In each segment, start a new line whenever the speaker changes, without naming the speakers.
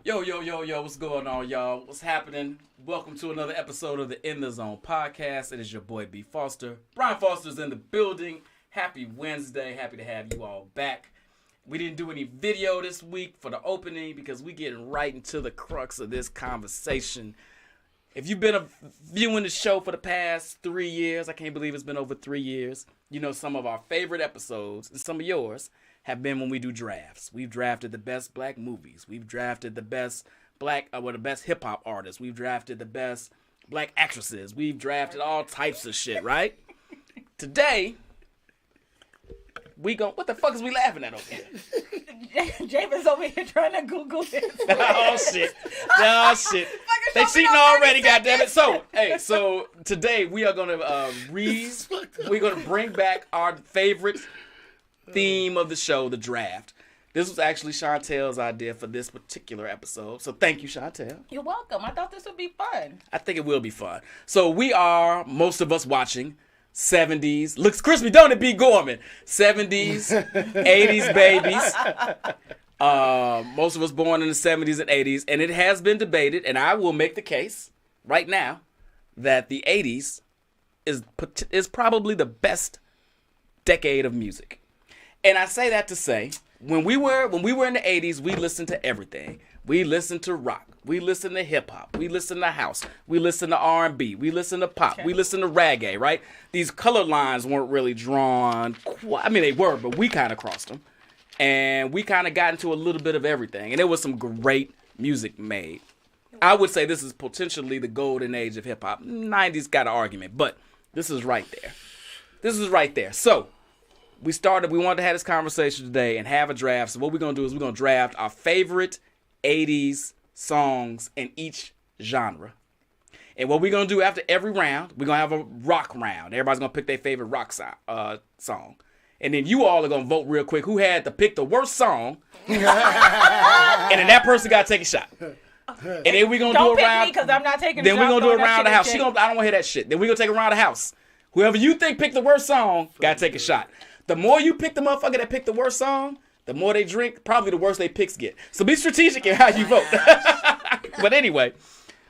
Yo, what's going on, y'all? What's happening? Welcome to another episode of the In the Zone podcast. It is your boy, B. Foster. Brian Foster's in the building. Happy Wednesday. Happy to have you all back. We didn't do any video this week for the opening because we getting right into the crux of this conversation. If you've been viewing the show for the past 3 years, I can't believe it's been over 3 years, you know some of our favorite episodes, and some of yours, have been when we do drafts. We've drafted the best black movies. We've drafted the best the best hip hop artists. We've drafted the best black actresses. We've drafted all types of shit, right? Today, what the fuck is we laughing at over here?
Javen's over here trying to Google this.
Oh shit. They cheating already, goddammit. So today we are gonna we're gonna bring back our favorite theme of the show, the draft. This was actually Chantel's idea for this particular episode. So thank you, Chantel.
You're welcome. I thought this would be fun.
I think it will be fun. So we are, most of us watching, 70s. Looks crispy, don't it, B. Gorman? 70s, 80s babies. Most of us born in the 70s and 80s. And it has been debated, and I will make the case right now, that the 80s is probably the best decade of music. And I say that to say, when we were in the 80s, we listened to everything. We listened to rock. We listened to hip hop. We listened to house. We listened to R&B. We listened to pop. Okay. We listened to reggae, right? These color lines weren't really drawn. I mean, they were, but we kind of crossed them. And we kind of got into a little bit of everything. And there was some great music made. I would say this is potentially the golden age of hip hop. 90s got an argument, but this is right there. So, we wanted to have this conversation today and have a draft. So what we're going to do is we're going to draft our favorite 80s songs in each genre. And what we're going to do after every round, we're going to have a rock round. Everybody's going to pick their favorite rock song. And then you all are going to vote real quick who had to pick the worst song. And then that person got to take a shot. And then we're going to do a round.
Don't pick me because I'm not taking a shot.
Then we're going to do a round of the house. I don't want to hear that shit. Then we're going to take a round of the house. Whoever you think picked the worst song, got to take a shot. The more you pick the motherfucker that picked the worst song, the more they drink, probably the worse they picks get. So be strategic in how you vote. But anyway,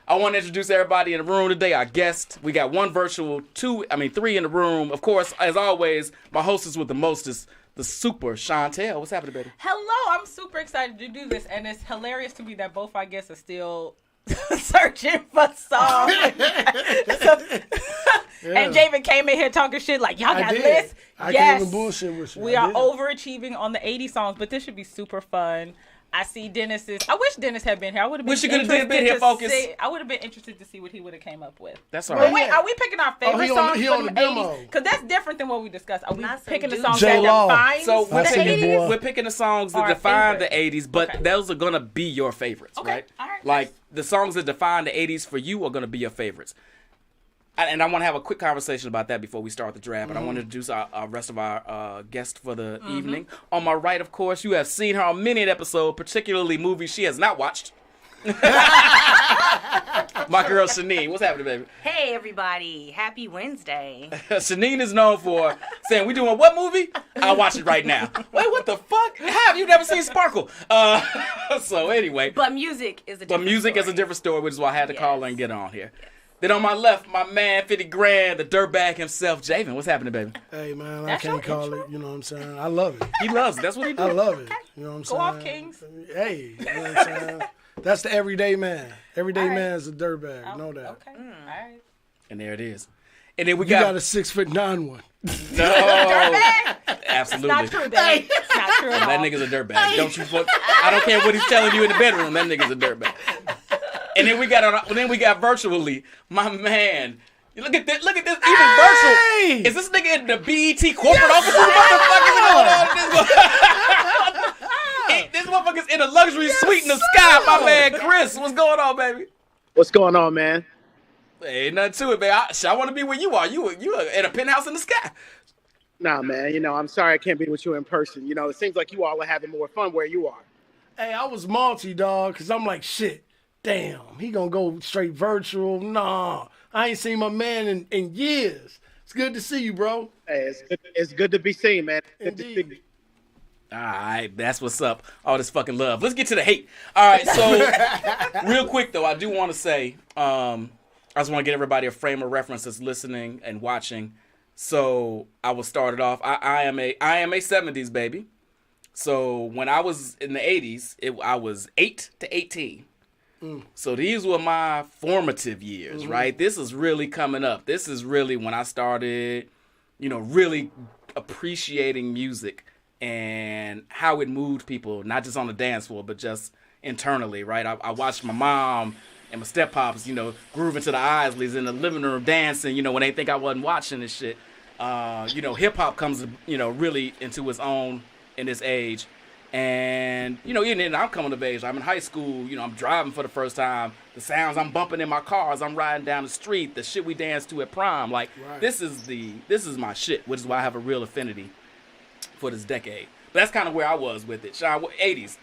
I want to introduce everybody in the room today. Our guest. We got three in the room. Of course, as always, my hostess with the mostest, the super Chantel. What's happening, baby?
Hello, I'm super excited to do this, and it's hilarious to me that both our guests are still searching for songs. And Javen came in here talking shit like, y'all got lists.
I can't even bullshit with you.
We are overachieving on the 80 songs, but this should be super fun. I see I wish Dennis had been here. I would have been I would have been interested to see what he would have came up with.
That's all right.
But wait, are we picking our favorite songs from the 80s? Because that's different than what we discussed. Are we picking the songs that define the 80s?
We're picking the songs that define the 80s, but those are going to be your favorites, right?
All right.
Like, the songs that define the 80s for you are going to be your favorites. And I want to have a quick conversation about that before we start the draft. And I want to introduce our rest of our guests for the evening. On my right, of course, you have seen her on many an episode, particularly movies she has not watched. My girl, Shanine. What's happening, baby?
Hey, everybody. Happy Wednesday.
Shanine is known for saying, we doing what movie? I'll watch it right now. Wait, what the fuck? How have you never seen Sparkle? So anyway.
But music is a different
story, which is why I had to call her and get on here. Then on my left, my man, 50 grand, the dirtbag himself, Javen. What's happening, baby?
Hey, man, I can't call it, you know what I'm saying? I love it.
He loves it. That's what he does.
I love it. You know what I'm saying?
Go off, Kings.
Hey, you know what I'm saying? That's the everyday man. Everyday man is a dirtbag. Know that.
Okay. All right.
And there it is. And then we
got a 6'9" one.
No. Absolutely.
It's not true, babe. It's not true at all.
That nigga's a dirtbag. Don't you fuck. I don't care what he's telling you in the bedroom. That nigga's a dirtbag. And then we got virtually my man. Look at this. Even virtual. Is this nigga in the BET corporate office? What the fuck is going on? This motherfucker's in a luxury suite in the sky. My man Chris, what's going on, baby?
What's going on, man?
Ain't nothing to it, man. I want to be where you are. You are in a penthouse in the sky.
Nah, man. I'm sorry I can't be with you in person. It seems like you all are having more fun where you are.
Hey, I was multi, dog, because I'm like, shit. Damn, he gonna go straight virtual. Nah, I ain't seen my man in years. It's good to see you, bro.
Hey, it's good to be seen, man.
Indeed.
All right, that's what's up. All this fucking love. Let's get to the hate. All right, so real quick though, I do want to say, I just want to get everybody a frame of reference that's listening and watching. So I will start it off. I am a 70s baby. So when I was in the 80s, I was 8 to 18. So these were my formative years, right? This is really coming up. This is really when I started, really appreciating music and how it moved people, not just on the dance floor, but just internally, right? I watched my mom and my step-pops, grooving to the Isleys in the living room dancing, when they think I wasn't watching this shit. Hip-hop comes, really into its own in this age. And, even I'm coming of age. I'm in high school, I'm driving for the first time. The sounds I'm bumping in my car as I'm riding down the street, the shit we danced to at prom. Like, this is my shit, which is why I have a real affinity for this decade. But that's kind of where I was with it. Sean, 80s,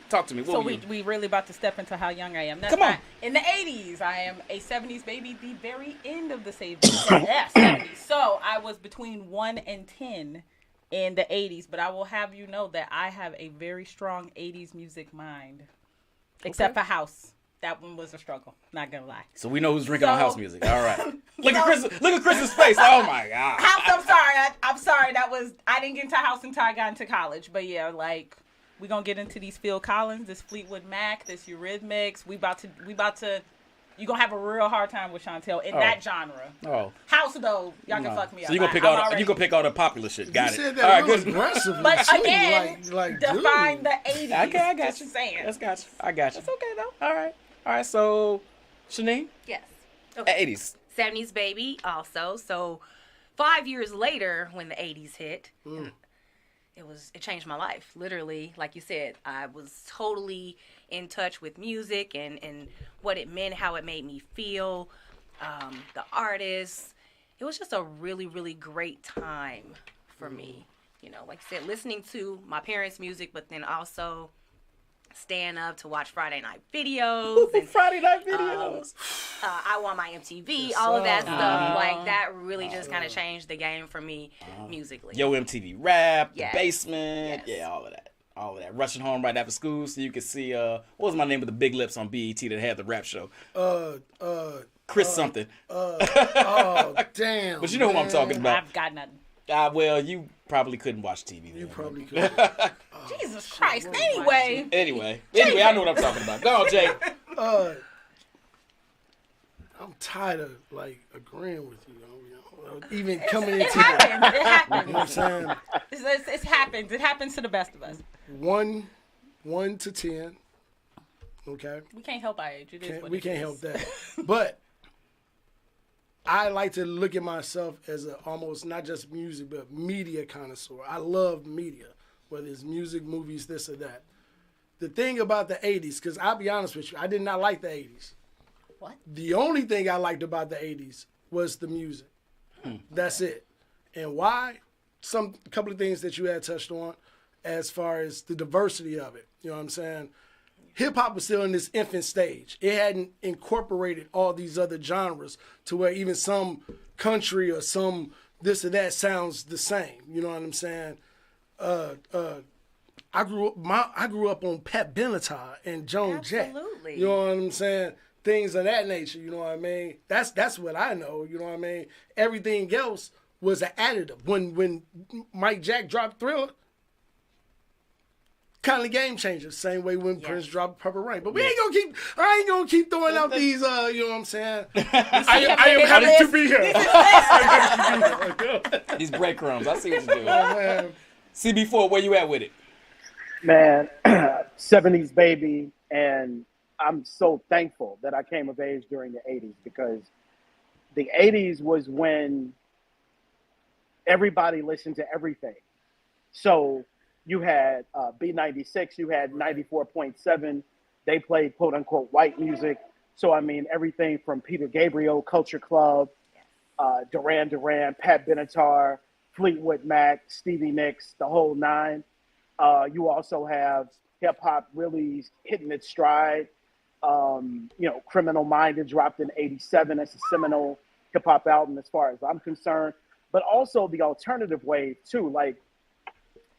talk to me.
So we really about to step into how young I am. That's
Come on.
In the 80s, I am a 70s baby, the very end of the 70s. So I was between 1 and 10 in the 80s, but I will have you know that I have a very strong 80s music mind, except for house. That one was a struggle, not gonna lie.
So we know who's drinking on house music. All right. Look at Chris's face. Oh my God.
House, I'm sorry. I didn't get into house until I got into college. But yeah, like, we gonna get into these Phil Collins, this Fleetwood Mac, this Eurythmics. We about to. You gonna have a real hard time with Chantel in that genre.
Oh.
House though, y'all can fuck me up.
So you gonna pick all the popular shit. Got
you
it.
Said that real aggressively.
But
too,
again,
like
define
dude.
the 80s.
Okay, I got
Just
you.
saying.
I got you.
It's okay though.
All right. So, Shanine,
Yes. Okay.
80s.
70s baby also. So 5 years later, when the 80s hit, it changed my life. Literally, like you said, I was totally in touch with music and what it meant, how it made me feel, the artists. It was just a really, really great time for me. Like I said, listening to my parents' music, but then also staying up to watch Friday night videos. And,
Friday night videos.
I Want My MTV, all of that stuff. Like, that really just kind of changed the game for me musically.
Yo MTV Rap,
Yes.
The Basement,
Yes.
yeah, all of that. Rushing home right after school so you could see, what was my name of the Big Lips on BET that had the rap show? Chris something.
Oh, damn.
But you know who I'm talking about.
I've got nothing.
Well, you probably couldn't watch TV then.
You probably could.
Jesus Christ. Anyway,
I know what I'm talking about. Go on, Jay.
I'm tired of agreeing with you. Even coming into
it happens. It happens.
You know what I'm saying?
It happens. It happens to the best of us.
1 to 10. Okay.
We can't help our age.
We can't help that. But I like to look at myself as almost not just music, but media connoisseur. I love media, whether it's music, movies, this or that. The thing about the 80s, because I'll be honest with you, I did not like the 80s.
What?
The only thing I liked about the 80s was the music. That's it. And why? A couple of things that you had touched on as far as the diversity of it. You know what I'm saying? Hip-hop was still in this infant stage. It hadn't incorporated all these other genres to where even some country or some this or that sounds the same. You know what I'm saying? I grew up on Pat Benatar and Joan Jett.
Absolutely.
You know what I'm saying? Things of that nature, you know what I mean? That's what I know, you know what I mean? Everything else was an additive. When Mike Jack dropped Thriller, kind of game changer. Same way when Prince dropped Purple Rain. But I ain't gonna keep throwing out these, you know what I'm saying? I am happy to be here.
These breadcrumbs. I see what you're doing. CB4, where you at with it?
Man, 70s baby, and I'm so thankful that I came of age during the 80s because the 80s was when everybody listened to everything. So you had B96, you had 94.7. They played quote unquote white music. So, I mean, everything from Peter Gabriel, Culture Club, Duran Duran, Pat Benatar, Fleetwood Mac, Stevie Nicks, the whole nine. You also have hip hop really hitting its stride. Criminal Minded dropped in '87. That's a seminal hip hop album as far as I'm concerned. But also the alternative wave too. Like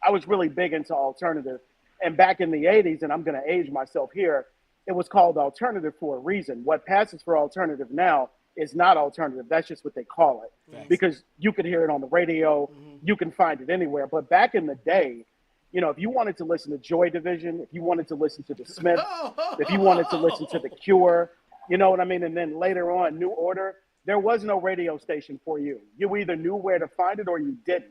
I was really big into alternative. And back in the 80s, and I'm going to age myself here, it was called alternative for a reason. What passes for alternative now is not alternative. That's just what they call it.
Thanks.
Because you could hear it on the radio, you can find it anywhere. But back in the day, you know, if you wanted to listen to Joy Division, if you wanted to listen to the Smiths, if you wanted to listen to The Cure, you know what I mean? And then later on, New Order, there was no radio station for you. You either knew where to find it or you didn't.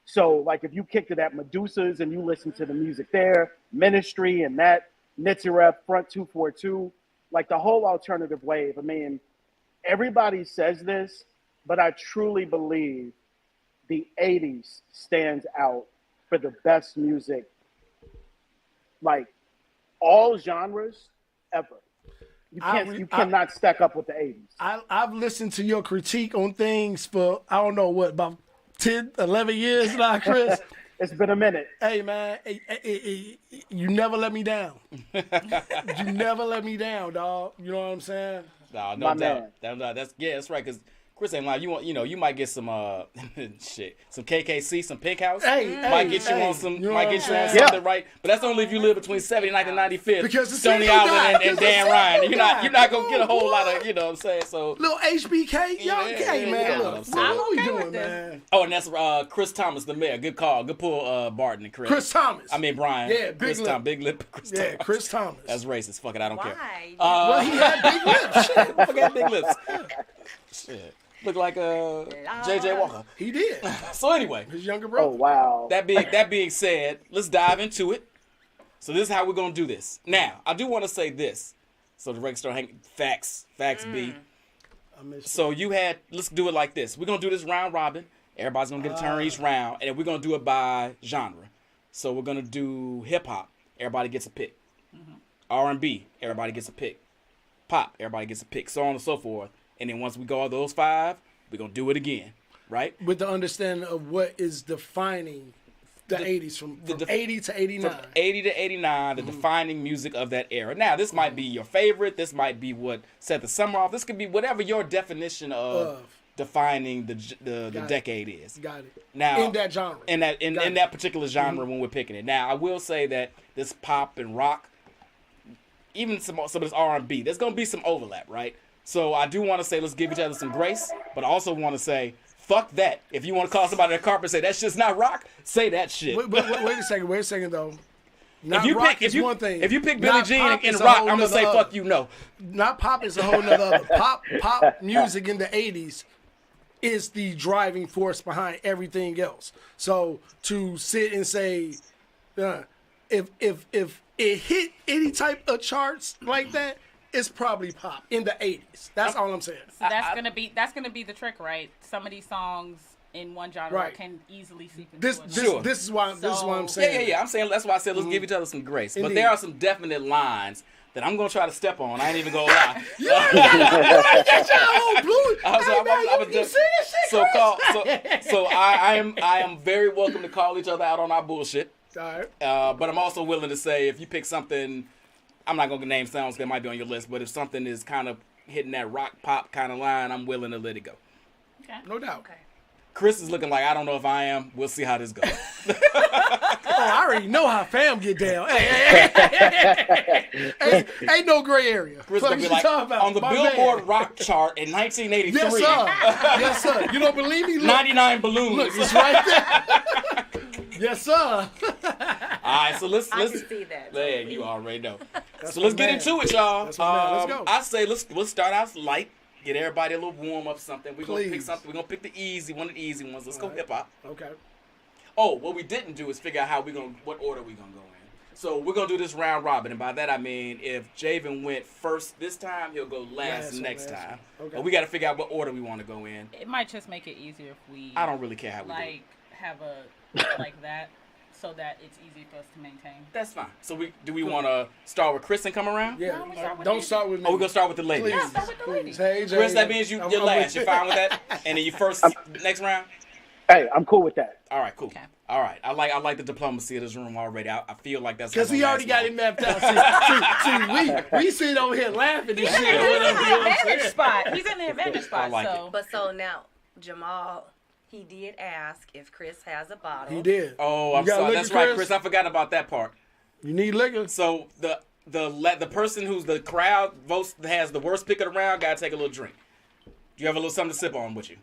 So, like, if you kicked it at Medusa's and you listened to the music there, Ministry and that, Nitzaref, Front 242, like the whole alternative wave. I mean, everybody says this, but I truly believe the 80s stands out for the best music, like all genres ever. You cannot stack up with the 80s.
I've listened to your critique on things for, I don't know what, about 10, 11 years now, Chris.
It's been a minute.
Hey, man, you never let me down. You never let me down, dog. You know what I'm saying?
No
My
doubt.
man.
That's right. Because Chris ain't lying. You might get some some KKC, some Pink House. Might get you on some,
you know
might
what
get you
I'm
on
saying?
something, right? But that's only if you live between 79th and 95th.
Because the
Stony
single guy,
Island and
because the
Dan
single
Ryan.
guy.
You're not gonna get a
Come on,
whole lot
boy.
of, you know what I'm saying? So.
Little HBK,
Yeah,
hey,
yeah,
man,
you know
look,
what I'm saying.
what we
I'm okay
doing,
with this.
man?
Oh, and that's Chris Thomas, the mayor. Good call. Good pull, Barton and Chris.
Chris Thomas.
I mean Brian.
Yeah, big
Chris
lip.
Thomas, big lip. Chris
Yeah,
Thomas.
Chris Thomas.
That's racist. Fuck it, I don't care.
Why?
Well, he had big lips. Shit.
Fuck got big lips. Shit. Look like JJ Walker.
He did.
So anyway,
His younger
Oh,
brother.
wow.
that being said, let's dive into it. So this is how we're gonna do this. Now, I do want to say this, so the record store facts B.
I missed
So let's do it like this. We're gonna do this round robin. Everybody's gonna get a turn each round, and we're gonna do it by genre. So we're gonna do hip hop. Everybody gets a pick. R&B. Everybody gets a pick. Pop. Everybody gets a pick. So on and so forth. And then once we go all those 5, we're gonna do it again, right?
with the understanding of what is defining the 80s from 80 to 89.
From 80 to 89, the defining music of that era. Now, this might be your favorite. This might be what set the summer off. This could be whatever your definition of defining the decade is.
Got it.
Now,
In that genre.
In that particular genre when we're picking it. Now, I will say that this pop and rock, even some of this R&B, there's going to be some overlap, right? So I do want to say let's give each other some grace, but I also want to say fuck that. If you want to call somebody a carpet and say that's just not rock, say that shit.
Wait a second, though. Not
If you
rock
pick,
is one thing.
if you pick Billie
Not
Jean
pop
and
is a
rock,
whole
I'm gonna say
nother
fuck you, no.
Not pop is a whole nother other. Pop music in the 80s is the driving force behind everything else. So to sit and say, if it hit any type of charts like that, it's probably pop in the 80s. That's all I'm saying.
So that's gonna be the trick, right? Some of these songs in one genre
Right.
can easily seep into
This
another.
Sure.
this is why I'm saying.
Yeah. I'm saying that's why I said let's give each other some grace. But
Indeed.
there are some definite lines that I'm gonna try to step on. I ain't even gonna lie. So I am very welcome to call each other out on our bullshit.
All right.
But I'm also willing to say if you pick something, I'm not gonna name songs that might be on your list, but if something is kind of hitting that rock pop kind of line, I'm willing to let it go.
No doubt.
Okay.
Chris is looking like I don't know if I am. We'll see how this goes.
Oh, I already know how fam get down. Hey. Ain't no gray area.
Chris
Fuck
gonna be
you
like
talking about,
on the
my
Billboard
man.
rock chart in 1983.
Yes, sir. Yes, sir. You don't believe me? Look,
99 balloons.
look, it's right there. Yes, sir.
All right, so let's
I can see that.
Yeah, you already know.
That's
So let's
my
get
man.
into it, y'all.
That's my man. Let's go.
I say let's start out light. Get everybody a little warm up something. We're gonna pick
Please.
something. We're gonna pick the easy one of the easy ones. Let's go hip hop.
Okay.
Oh, what we didn't do is figure out what order we gonna go in. So we're gonna do this round robin, and by that I mean if Javen went first this time, he'll go last next
last
time.
one. Okay.
But we got to figure out what order we want to go in.
It might just make it easier if we
I don't really care how we do it.
like have a like that, so that it's easy for us to maintain.
That's fine. So we want to start with Chris and come around?
Yeah.
No, we start with
Don't
these.
start with me.
Oh, we're gonna start with the ladies.
Please.
start with the ladies.
Hey, Jay.
Chris, that means you're
I'm
last.
with
You're fine with that? And then you first next round?
Hey, I'm cool with that.
All right, cool.
Okay.
All right. I like the diplomacy of this room already. I feel like that's
Because he already got it mapped out. See, we sit over here laughing and
He's
shit.
in
or whatever,
the
you know what I'm
advantage
saying?
spot. He's in the advantage spot.
like
so
it.
But so now, Jamal, He did ask if Chris has a bottle.
He did.
Oh, I'm
You got
sorry.
liquor,
That's right, Chris. I forgot about that part.
You need liquor?
So the person who's the crowd votes has the worst pick of the round got to take a little drink. Do you have a little something to sip on with you?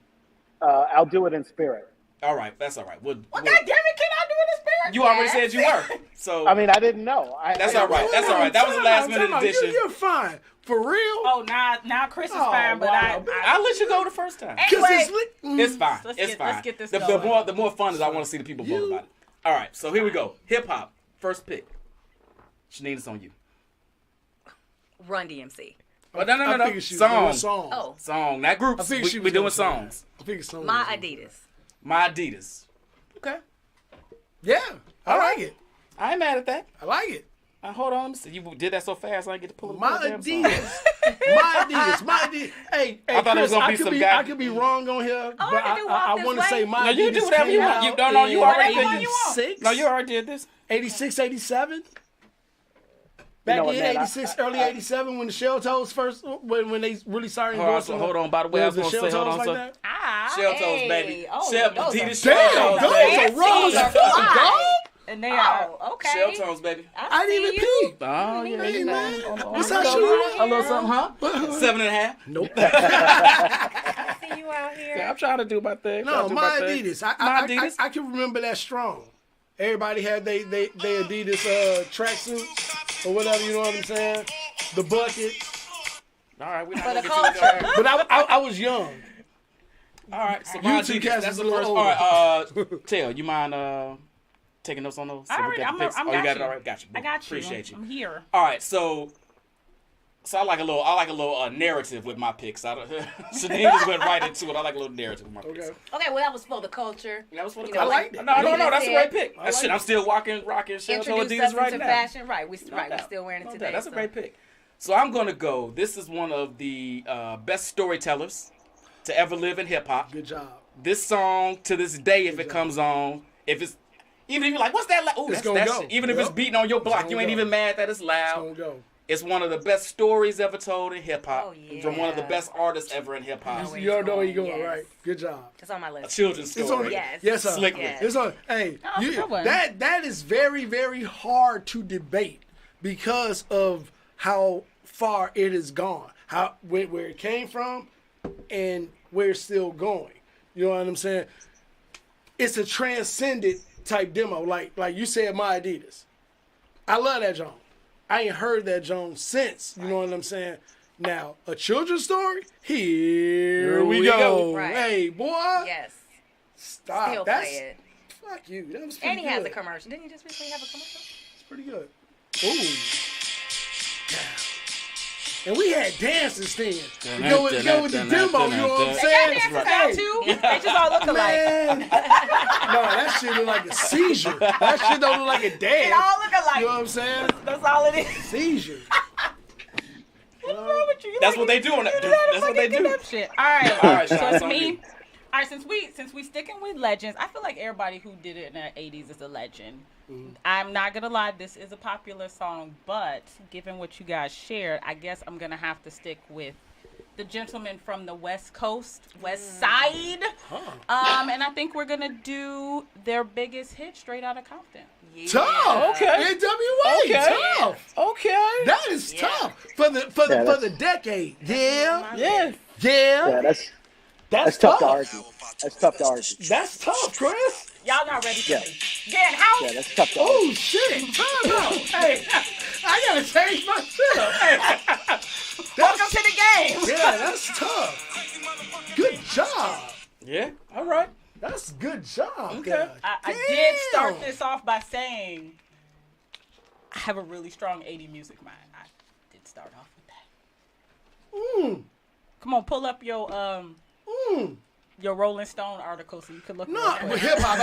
I'll do it in spirit.
All right, that's all right.
Well, God damn it, can I do it in spirit?
You already said you were. So
I mean, I didn't know.
That's all right. That's all right. That was a last minute addition.
You're fine. For real?
Oh, now Chris is fine, but
wow.
I'll let you go the first time.
Anyway,
It's fine. It's fine.
Let's get this
the
going.
the more fun is I want to see the people vote about it. All right, so here we go. Hip hop, first pick. Shanine, it's on you.
Run DMC.
Oh, no.
I figured she was doing
Song.
Oh,
Song, not groups.
I figured she
We
was
doing
gonna say
songs.
I figured someone
my
was gonna-
Adidas.
My Adidas. Okay.
Yeah, I like it.
I ain't mad at that.
I like it.
Hold on. Let me see. You did that so fast, I didn't get to pull it.
My
damn song.
Adidas. My Adidas. Hey,
I thought it was
Chris,
gonna be some
I
guy.
could be wrong on here, but
I can do Walk
I
This
want to
Way.
say my
No, you
Adidas
do whatever you
came
want. You
out
don't know. You
in
already
Whatever you want.
86?
No, you already did this.
86, 87? Back
know what,
in
man,
86, early 87, when the Shell Toes first, when they really started endorsing
Hold on. By the way, I was
the
going to
Shell
say, hold
Toes
on.
like
So,
that.
Shell Toes,
hey.
baby.
Oh,
Shell
those
Adidas
are
Shell
Damn,
Toes,
those
baby.
are rolls
Those are
of fucking
fly.
gold.
And they are.
Oh, okay.
Shell Toes, baby.
I didn't even
see you.
peep.
Oh, yeah.
Hey,
you know.
man.
On
What's
the
that
show.
shoe?
A little something, huh? 7.5.
Nope.
I see you out here.
Yeah, I'm trying to do my thing.
No, my Adidas.
My Adidas.
I can remember that strong. Everybody had they Adidas tracksuits or whatever. You know what I'm saying? The bucket.
All right, we're not
For
gonna
the
get to
culture.
But I was young.
All right, so
You
my
two
Adidas.
cats
That's
is a
the
little
first. All
older.
right, Tail, you mind taking notes on those? So we
Alright,
got the picks?
I'm
Oh, you
got
got it.
you.
All right, got you.
I got you.
Appreciate you.
I'm here.
All right, so I like a little narrative with my picks. Shanine just went right into it. I like a little narrative with my picks.
Okay.
Okay, well, that was for the culture.
That was for the
You know,
color.
I liked it.
No,
You
that's a
said-
great pick.
I
Shit,
liked
I'm still rocking Shell Toe
Introduce
Adidas
us
right
into
now.
fashion. Right, we're
doubt.
still wearing it
No
today.
doubt. That's a
so.
great pick. So I'm gonna go. This is one of the best storytellers to ever live in hip hop.
Good job.
This song to this day, if it comes on, if it's even if you're like, what's that? Ooh,
It's
that's
gonna
that
go.
shit. Even if
Yep.
it's beating on your block,
gonna
you ain't
go.
even mad that it's loud.
Don't go.
It's one of the best stories ever told in hip hop
Oh, yeah.
from one of the best artists ever in hip hop.
where
You don't know where you're
going,
going,
yes.
right? Good job.
It's on my
A
list.
children's
It's
story.
on.
Yes.
Yes, sir.
Slick
Yes.
It's on. Hey,
Oh, good one.
that is very, very hard to debate because of how far it has gone, where it came from, and where it's still going. You know what I'm saying? It's a transcendent type demo, like you said, my Adidas. I love that Joan. I ain't heard that Joan since. You know what I'm saying? Now, a children's story. Here we go.
Right.
Hey, boy.
Yes.
Stop.
Still
That's
play it.
fuck you. That was pretty
And he has
good.
a commercial. Didn't he just recently have a commercial?
It's pretty good. Ooh. And we had dances then. We go with the demo, you know what I'm
They
saying?
got dances now too. They just all look alike.
Man. No, that shit look like a seizure. That shit don't look like a
They
dance.
all look alike.
You know what I'm saying?
That's all it is.
Seizure.
What's wrong with you? You
That's
like
what they
it-
do on that.
you know how to
That's what
fucking
they
get
do.
that shit. All right.
All right,
So
Sean,
it's
it's on
me.
you.
All right, since we sticking with legends, I feel like everybody who did it in the 80s is a legend. I'm not gonna lie, this is a popular song, but given what you guys shared, I guess I'm gonna have to stick with the gentleman from the West Coast, West Side. And I think we're gonna do their biggest hit, Straight Outta Compton.
Yeah.
Tough.
Okay.
NWA.
Okay.
Tough.
Okay.
That is
Yeah.
tough. For the decade. Yeah.
Yeah.
Yeah,
Yeah.
that's tough to argue. That's tough to argue.
That's tough, Chris.
Y'all not ready for
Yeah.
me. Again, how?
Yeah, that's tough to argue.
Oh shit! Time out. Hey, I gotta change my shit up. Hey,
Welcome to the game.
yeah, that's tough. Good job.
Yeah. All right.
That's good job.
Okay.
guys.
I did start
Damn.
this off by saying I have a really strong 80 music mind. I did start off with that. Come on, pull up your Rolling Stone article so you can look.
No,
real quick.
but hip hop,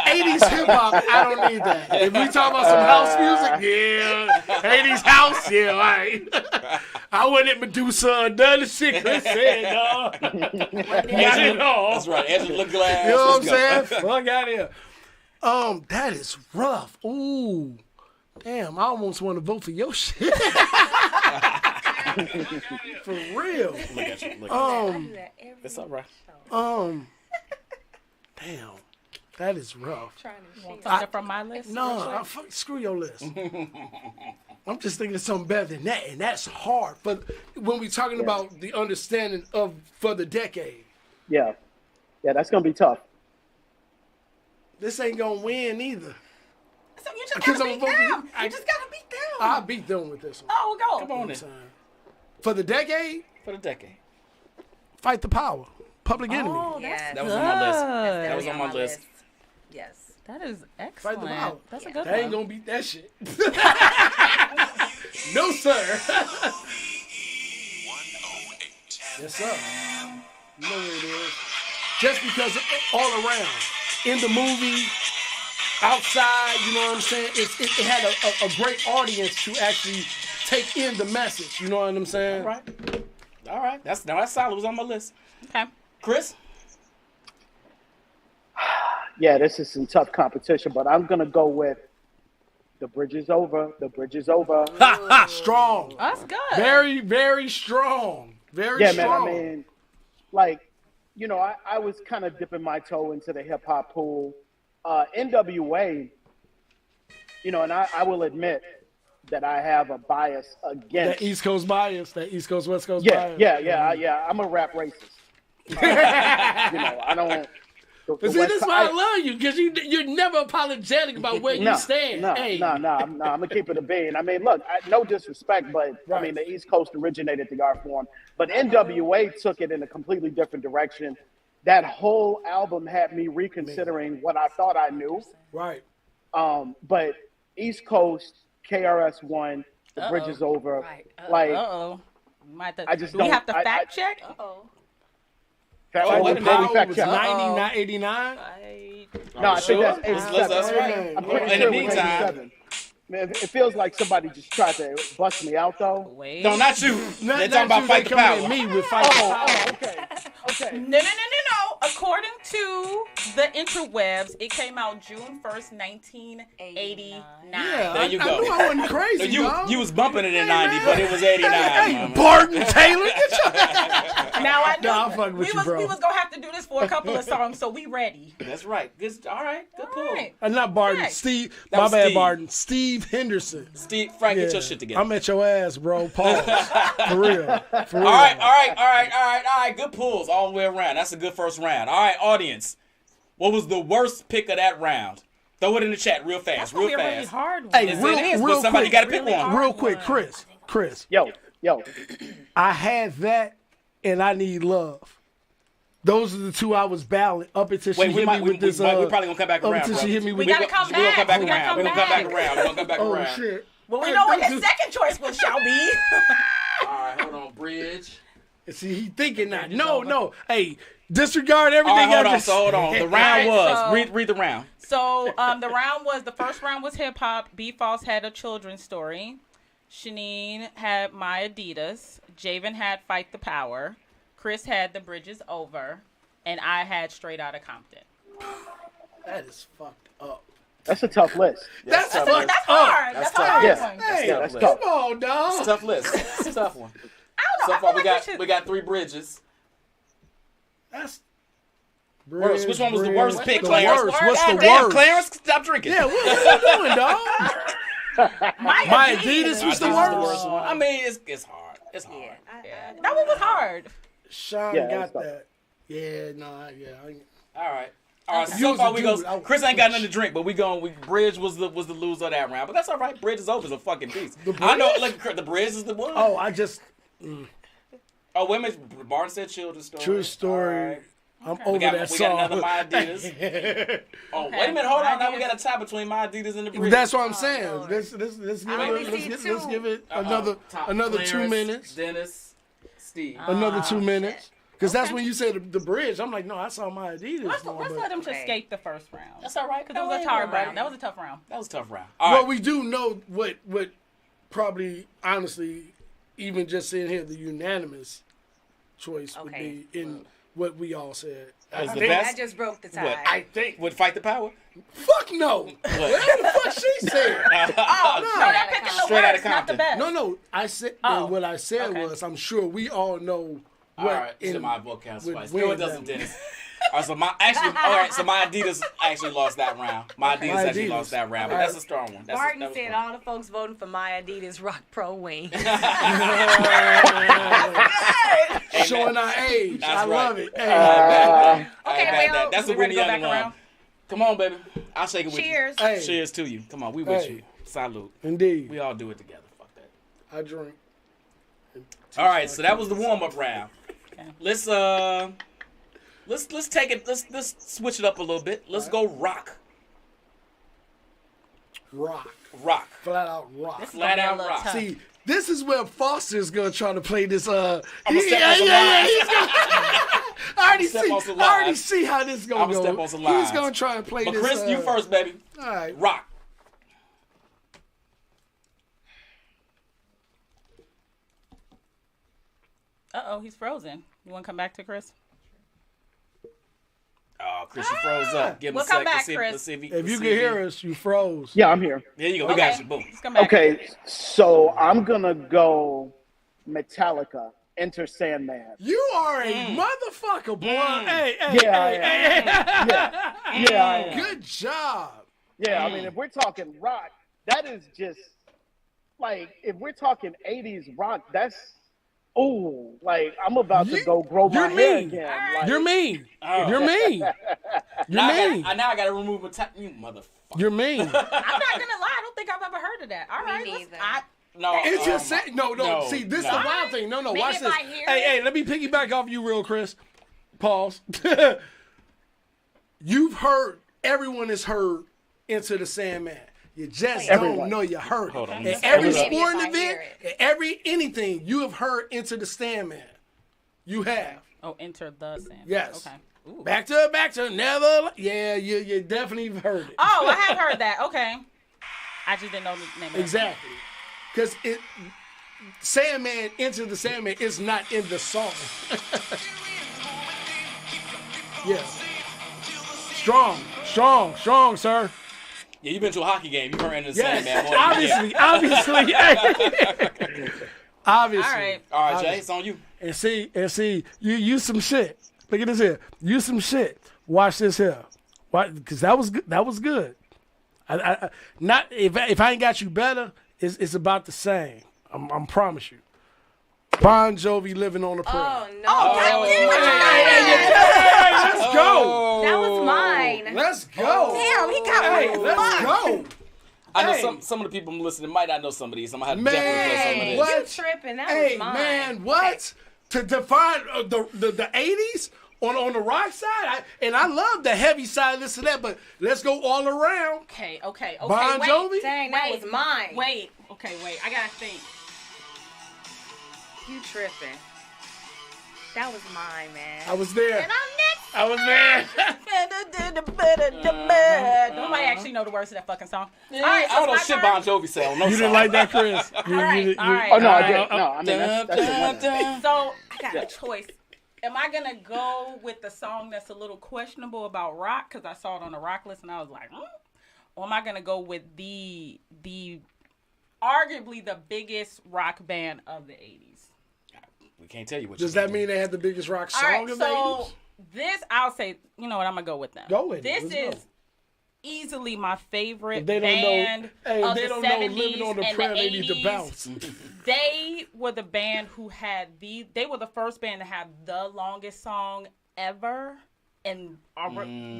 80s hip hop, I don't need that. If we talk about some house music, yeah, 80s house, yeah, all right. I wasn't Medusa or none of the shit Chris said, dog. Not at all.
That's right. Angela Glass.
You know what I'm
Let's
saying?
go.
Fuck out here. That is rough. Ooh. Damn, I almost want to vote for your shit. For real.
Look at you. Look at you.
I do that every
It's all right.
Damn, that is rough.
Something from my list?
No, screw your list. I'm just thinking of something better than that, and that's hard. But when we're talking about the understanding of for the decade,
Yeah, that's gonna be tough.
this ain't gonna win either.
So you just
Because
gotta
I'm
beat them.
voting-
You just gotta beat them.
I'll beat them with this one.
Oh, go.
Come on in.
For the decade,
For the decade.
Fight the Power. Public Enemy.
Oh, that's
Yes.
That was on my list.
good.
That was on my list.
Yes.
That is
Fight the Power.
excellent. That's a good
That ain't
one.
gonna beat that shit. No, sir. Yes, sir. You know where it is. Just because all around, in the movie, outside, you know what I'm saying? It had a great audience to actually take in the message. You know what I'm saying?
All right. That's solid. It was on my list.
Okay.
Chris?
Yeah, this is some tough competition, but I'm gonna go with The Bridge Is Over. The Bridge Is Over.
Ha ha! Strong.
That's good.
Very, very strong. Very
Yeah,
strong.
man. I mean, like, you know, I was kind of dipping my toe into the hip hop pool. NWA, you know, and I will admit that I have a bias against.
That East Coast bias, that East Coast, West Coast
Yeah,
bias.
yeah. I'm a rap racist. You know, I don't.
But see, that's why I love you, because you're never apologetic about where you stand.
No,
Hey.
no, I'm gonna keep it a bean. I mean, look, no disrespect, but I mean, the East Coast originated the art form, but NWA took it in a completely different direction. That whole album had me reconsidering what I thought I knew.
Right.
But East Coast, KRS-One, The Bridge Is Over.
Right.
Like,
Uh-oh.
I just
do we
don't-
have to
I-
fact check?
Oh, wait a minute.
fact
Was
check.
90, not 89?
No, I think that's
Let's-
87.
that's right.
I'm pretty
In the
sure it was
meantime-
87. Man, it feels like somebody just tried to bust me out, though.
Wait.
No, not you. They're talking about Fight the Power.
Me with Fight the Power.
Okay.
No. According to the interwebs, it came out June 1st, 1989.
Yeah,
There you
I
go.
knew I wasn't crazy,
So
dog.
you was bumping it in 90, but it was 89.
Hey,
mama.
Barton Taylor, get your...
Now I knew
Nah, I'm fucking with you, bro.
we was gonna have to do this for a couple of songs, so we ready.
That's right. Good. All right. Good pull.
All right.
Not Barton,
Okay.
Steve.
That
My
was
bad,
Steve.
Barton. Steve Henderson.
Steve, Frank, get
Yeah.
your shit together.
I'm at your ass, bro. Pause. For real. For real.
All right. Good pulls all the way around. That's a good first round. All right, audience. What was the worst pick of that round? Throw it in the chat real fast,
That's gonna
real
be a really
fast.
hard one.
Hey,
Yes,
real,
it is,
real
but somebody
quick,
got to pick
really
one.
hard.
Real quick, Chris.
Yo.
I had that, and I Need Love. Those are the two I was battling up until she
Wait, we
hit
might,
me
we,
with this.
we probably gonna come back
up
around,
until
bro.
she hit me with
gotta
this.
come
We're gonna come back
We gotta
around.
come
We're gonna come back
back.
around. We're gonna come back
Oh
around.
shit!
Well, we know what his second choice will shall be.
All right, hold on, Bridge.
See, he thinking that. No. Hey, disregard everything.
All right, hold
I
on.
just
So hold on. The round
All right,
was
so-
read the round.
So the first round was hip hop. B Falls had a children's story. Shanine had My Adidas. Javen had Fight the Power. Chris had The Bridge Is Over. And I had Straight Outta Compton.
That is fucked up.
That's a tough list.
That's
tough.
fucked
That's
up.
hard. That's a
tough.
hard
Yeah.
one.
Hey,
Yeah, that's
come
tough.
on, dog.
It's a tough list. It's a tough one.
I don't
So
know. I
far,
feel like
we got 3 bridges.
That's.
Worst. Which one was the worst
Bridge.
pick,
The
Clarence?
worst. What's
God
the
damn,
worst?
Clarence, stop drinking.
Yeah, what you doing, dog? My Adidas was the worst.
one. I mean, it's hard. It's hard.
That one was hard.
Sean
Yeah,
got
that's tough.
that. Yeah, nah, yeah.
All right. All right.
You
So
was
far
a
we
dude.
go. Chris ain't got nothing to drink, but Bridge was the loser of that round. But that's all right. Bridge is over. Is a fucking piece. I know. Look, the Bridge is the one.
Oh, I just
Oh, wait a minute. Barton said children's story.
true story.
All right.
I'm over
We got
that song.
another My Adidas. Oh, wait a minute. Hold on. Now we got a tie between My Adidas and the Bridge.
That's what I'm saying. Let's give
only
it.
see
Let's give it
Uh-oh.
another
Clarence,
2 minutes.
Dennis, Steve.
Another 2 minutes. Because that's when you said the Bridge. I'm like, no, I saw my Adidas.
Let's
no,
let
but-
him just
Okay.
escape the first round.
That's all right.
Because that was a hard round. That was a tough round.
That was a tough round. All
Well,
right.
we do know what probably, honestly, even just sitting here, the unanimous choice would
Okay.
be in what we all said.
That was
I
the
think-
best.
I just broke the tie.
What?
I think.
Would Fight the Power?
Fuck no.
What?
Whatever the fuck she said.
Oh, no, they're picking the
Straight outta
worst, not the
Compton.
best.
No. I said
Oh,
what I said
okay.
was I'm sure we all know
All
what
right.
in
So my vote counts
would
twice.
win
No, it doesn't,
that.
Dennis. So my Adidas actually lost that round. My Adidas actually lost that round, but that's a strong one.
Martin said all the folks voting for my Adidas Rock Pro wing.
Showing our age.
That's
I love it.
Okay, well,
that's a
we ready
Whitney
to go back
Young
around?
Come on, baby. I'll shake it with
Cheers.
you.
Hey.
Cheers to you. Come on, we with
Hey.
you. Salute.
Indeed.
We all do it together. Fuck that.
I drink.
All right, so that was the warm up round.
Okay.
Let's take it. Let's switch it up a little bit. Let's go rock.
Rock. Flat out rock.
This is
Flat
gonna be a
out
little
rock.
tough.
See, this is where Foster's gonna try to play this.
I'ma step on some lines.
I
step on some
already
lines.
see how this gonna
I'ma
go.
step on some
He's
lines.
gonna try and play
But
this.
Chris, you first, baby.
All right.
Rock.
He's frozen. You want to come back to Chris?
Oh, Chris, you froze up. Give him
We'll
a sec.
come back,
Let's see
Chris.
Let's see if he,
If
let's
you
see
can
if he-
hear us, you froze.
Yeah, I'm here.
There you go. We got you. Boom.
Let's come back.
Okay, so I'm gonna go Metallica, Enter Sandman.
You are a motherfucker, boy. Hey,
Yeah, I am. Yeah, I am.
Good job.
Yeah, I mean, if we're talking rock, that is just like if we're talking 80s rock, that's like I'm about to go grow my
you're
hair
mean.
again. Like,
You're mean.
Oh.
You're mean. You're
Now
mean.
I got to remove you motherfucker.
You're mean.
I'm not gonna lie. I don't think I've ever heard of that. All right, let's-
neither.
No,
It's just saying, no.
no,
See, this is
no.
the wild thing. No,
Maybe
watch
if
this.
I hear
Hey, let me piggyback off you real, Chris. Pause. You've heard, everyone has heard Into the Sandman. You just
Everyone.
don't know you heard it.
Hold on.
In every
Everyone.
sporting
Maybe if I
event,
hear
in anything, you have heard Into the Sandman. You have.
Oh, Enter the Sandman.
Yes.
Okay. Ooh.
Back to never. Yeah, you definitely have heard it.
Oh, I have heard that. Okay. I just didn't know the name of it.
Exactly. Because Sandman, Into the Sandman is not in the song. Yeah. Strong, sir.
Yeah, you've been to a hockey game. You've heard Into the
Yes.
Sandman.
Obviously. Obviously.
All right.
All right, Jay, it's on you.
And see, you use some shit. Look at this here. Use some shit. Watch this here. Because that was good. That was good. I not if I ain't got you better, it's about the same. I'm promise you. Bon Jovi, Living on the Prayer.
Oh, no.
Let's go.
That was mine.
Let's go.
Damn, he got
Hey,
one.
let's go.
I know
Hey.
some of the people listening might not know some of these. I'm gonna have to
Man,
definitely play some of this.
what?
You tripping. That
Hey,
was mine.
man, what? To define the 80s on the rock side, I love the heavy side, this and that, but let's go all around.
Okay. Okay.
Bon
wait.
Jovi?
Dang, that was mine.
Wait. Okay, wait. I gotta think.
You tripping. That was mine, man.
I was there.
And I'm next.
I was there.
Nobody actually know the words to that fucking song.
Yeah,
All right, so
I don't know
it's my
shit
turn.
Bon Jovi say on no
You
song.
didn't like that, Chris?
All right.
Oh no, I didn't. No, I mean that's a winner.
So I got a choice. Am I gonna go with the song that's a little questionable about rock because I saw it on the rock list and I was like, or am I gonna go with the arguably the biggest rock band of the '80s?
We can't tell you what.
Does
you
that
can
mean they had the biggest rock
All
song
right,
of the
so
80s?
this I'll say, you know what? I'm gonna go with them.
Go with it.
This
Let's
is
go.
easily my favorite
If they don't
band
know, hey, if
of
they
the
don't know
70s
Living on the
and
Prayer,
the
they need to
80s.
bounce.
They were the band who had they were the first band to have the longest song ever. And our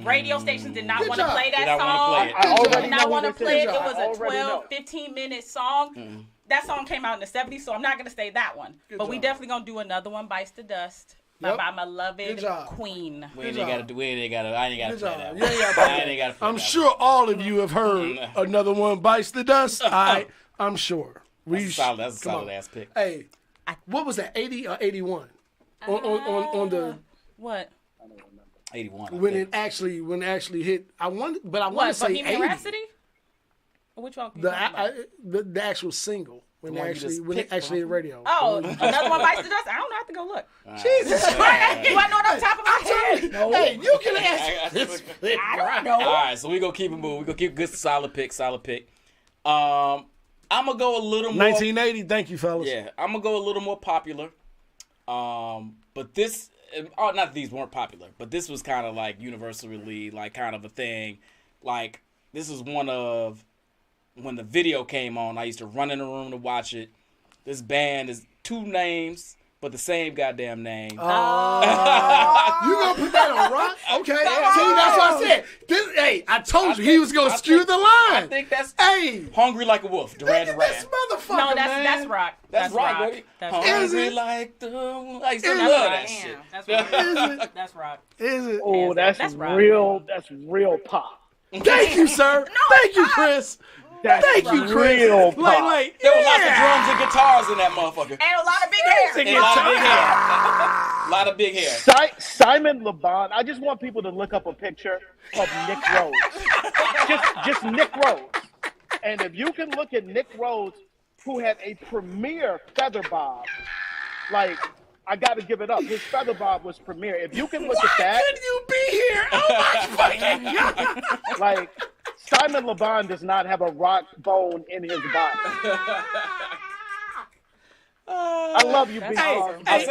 radio stations did not
Good
want to
job.
play that
Did not wanna
song.
play it.
I already
Did
know
not
who
want to
this
play
is.
it. It was
I
a
already know.
12, 15-minute song. That song came out in the 70s, so I'm not going to say that one. But we
job.
definitely going to do another one, Bites the Dust,
Yep.
by my beloved
Good job.
Queen.
We ain't
Good
gotta
job.
do. We ain't gotta. I ain't gotta
Good
play
job.
that.
You ain't gotta
One.
play
I
that.
ain't gotta play
I'm
that
sure all of you have heard another one, Bites the Dust. I'm sure.
That's a solid. That's a
come
solid
on.
ass pick.
Hey, what was that, 80 or 81? On the
What?
81.
when it actually hit. I want to
What?
say
Bohemian
80.
Rhapsody? Or which one? you talking about?
The actual single when
The
they
one you just
when it
picked
actually hit
from?
radio.
Oh, another one Bites the Dust? I don't know. I have to go look.
Jesus Christ!
Do I know it off the top of my head? No.
Hey, you can
I
ask.
got
I don't know.
All right, so we gonna keep it moving. We gonna keep good, solid pick. I'm gonna go a little more.
1980. Thank you, fellas.
Yeah, I'm gonna go a little more popular. But this, not that these weren't popular, but this was kind of like universally like kind of a thing. Like this was one of when the video came on. I used to run in the room to watch it. This band is 2 names, but the same goddamn name.
You gonna put that on rock? Okay. See, that's what I said. Hey, I told you he was gonna skew the line.
I think that's
Hey,
Hungry Like a Wolf, Duran
this
Duran.
motherfucker,
No,
man.
that's rock.
That's rock, baby.
That's
Hungry
rock.
Is it?
like the I used to
Is
love
it?
that
Damn,
shit.
that's rock.
Is it?
That's rock.
Is it?
Oh, that's
right.
real. That's real pop.
Thank you, sir. Thank you, Chris.
That's
Thank you, Chris.
real pop.
Like,
There were lots of drums and guitars in that motherfucker.
And a lot of big hair.
And a lot of big hair. A lot of big hair.
Simon LeBon. I just want people to look up a picture of Nick Rhodes. just Nick Rhodes. And if you can look at Nick Rhodes, who had a premier feather bob, like I got to give it up. His feather bob was premier. If you can look at that,
couldn't you be here? Oh my fucking god!
like Simon LeBon does not have a rock bone in his body. I love you, B.
awesome.
Hey,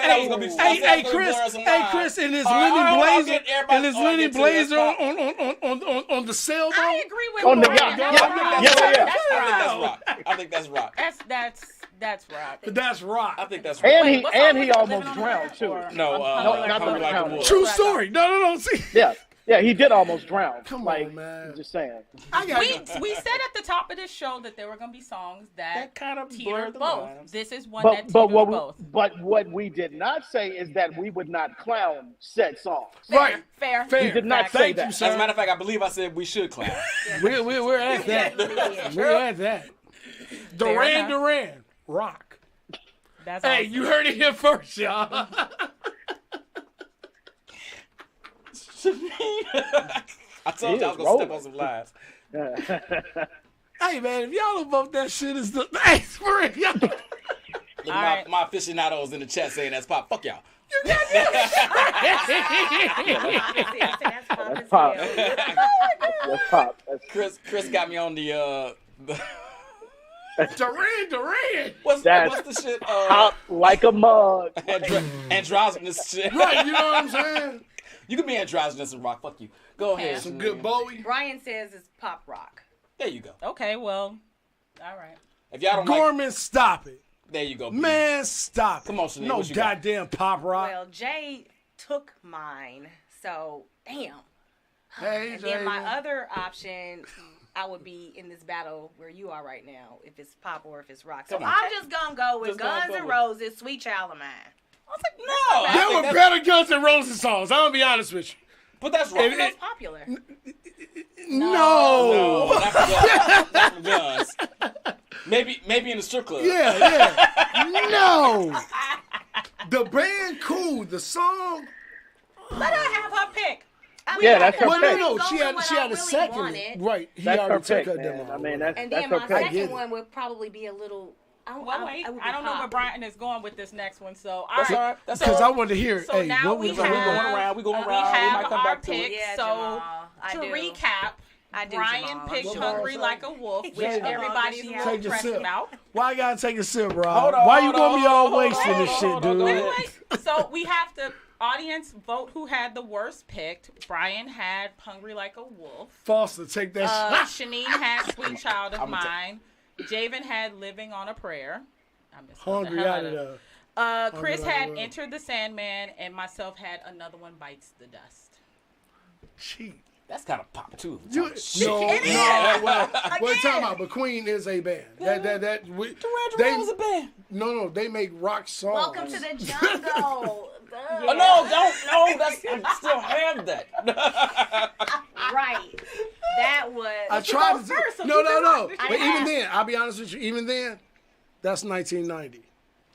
Chris, in his linen blazer, on the sailboat.
I agree with
On the
Brian.
yacht. Yeah.
I think that's rock.
That's rock.
But that's rock.
I think that's rock.
And he
What's up with
almost
Living on
drowned
Earth
too.
or-
No,
not
Hungry
the
Like a
Drown.
Wolf.
True story. No. See,
Yeah, he did almost drown.
Come
like,
on, man.
Just saying.
I got
We said at the top of this show that there were going to be songs that
kind of
teetered
blurred the
both.
lines.
This is one that
But
teeters both.
what we did not say is that we would not clown said songs.
right.
Fair.
We did not
Fact.
say
Thank
that.
you,
As a
sir.
matter of fact, I believe I said we should clown.
We're at that. We're at that.
enough.
Duran, rock.
That's
Hey,
awesome.
you heard it here first, y'all.
I told you I was going to step on some lies.
Hey, man, if y'all don't vote that shit is the hey, for real, y'all.
Look
All
at
right.
my aficionados in the chat saying that's pop. Fuck y'all.
That's pop. That's pop. That's
Chris got me on the
Duran.
what's the shit?
pop like a mug.
Androgynous shit.
Right, you know what I'm saying?
You can be androgynous and rock. Fuck you. Go ahead.
Some good Bowie.
Brian says it's pop rock.
There you go.
Okay, well, all right.
If y'all don't like,
Gorman, stop it.
there you go.
Man, stop it.
Come on, Shanae,
No
what you got?
goddamn pop rock.
Well, Jay took mine, so damn.
Hey,
And then my
Jay.
other option, I would be in this battle where you are right now, if it's pop or if it's rock. So
Come on.
I'm just gonna go with
Just gonna
Guns
go
N'
with-
Roses, "Sweet Child of Mine."
I was like, no. I
There
think
were
that's-
better Guns N' Roses songs. I'm gonna be honest with you.
But that's rock.
It-
Most popular.
No.
No, not for guns. Not for guns. Maybe in the strip club.
Yeah. No. The band cool. The song.
Let her have her pick.
Yeah, that's her
Well,
pick.
no.
Go
She
with
had
what
she
I
had a
really
second.
wanted.
Right. He
That's her
already took
pick,
her
man.
demo.
I mean, that's
And then
her
my
pick.
get
second
it.
one would probably be a little.
Well, wait.
would be
I don't know where
pop.
Brian is going with this next one. So, all
That's
right.
all right. That's
Because
all
I
right.
wanted to hear.
So
Hey,
now
what
we
was
So
have,
we going around. We going around. We
have
might come
our
back to
picks.
it.
Yeah,
So
Jamal, I
to
do.
recap,
I do,
Brian
Jamal.
picked
What
Hungry
about
Like a Wolf, which
Jamal,
everybody's a
take
little
a
pressed
sip.
about.
Why I gotta take a sip, bro?
Hold on,
Why you
hold
gonna
on,
be all
hold on,
wasting
hold
this
on,
shit,
hold on,
dude?
go
Wait,
ahead.
wait. So we have to audience vote who had the worst picked. Brian had Hungry Like a Wolf.
Foster, take that shit.
Shanine had Sweet Child of
I'm gonna
Mine. Javen had Living on a Prayer. I missed
Hungry
the hell
out
out
of
of
there.
Chris
Hungry Like a
had
Wolf.
Enter the Sandman, and myself had Another One Bites the Dust.
Cheat.
That's kind of pop too.
No, well, what you talking about? But Queen is a band. That
Duran
they,
Duran was a band.
no, they make rock songs.
Welcome to the jungle.
Oh no! Don't no! That's I still have that.
Right. That was.
I tried to.
first, so
No.
keep it right.
But even then, I'll be honest with you. Even then, that's 1990.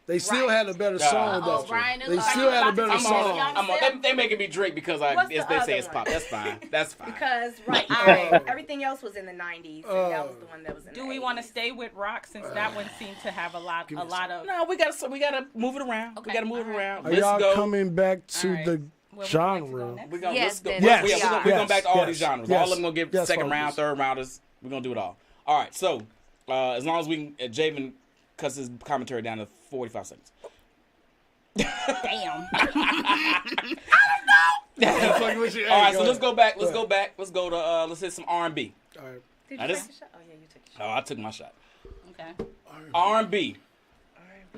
They still
Right.
had a better song
Oh,
though.
Brian is
They
like,
still had a better
I'm
song.
on.
They making me drink because
What's
they
the
say
other
it's
one?
pop. That's fine. That's fine.
Because everything else was in the 90s, and that was the one that was in the
Do we
80s.
want to stay with rock since that one seemed to have a lot of?
No, we gotta move it around.
Okay,
We gotta move it
all right.
around.
Are
Let's
y'all
go.
coming back to
All right.
the
Where would you like to go
genre?
next?
We're gonna
Yes,
let's go.
then.
Yes,
We're
yes,
going back to all
yes,
these genres.
yes,
All of them gonna get
yes,
second
focus.
round, third rounders. We're gonna do it all. All right. So as long as we Javen cuts his commentary down to 45 seconds.
Damn.
Fucking with you.
All right,
Hey,
so let's
ahead.
go back. Let's go back. Let's go to let's hit some R&B.
All right.
Did
Now
you
this-
take a shot? Oh yeah, you took a
Oh,
shot.
I took my shot.
Okay.
R&B.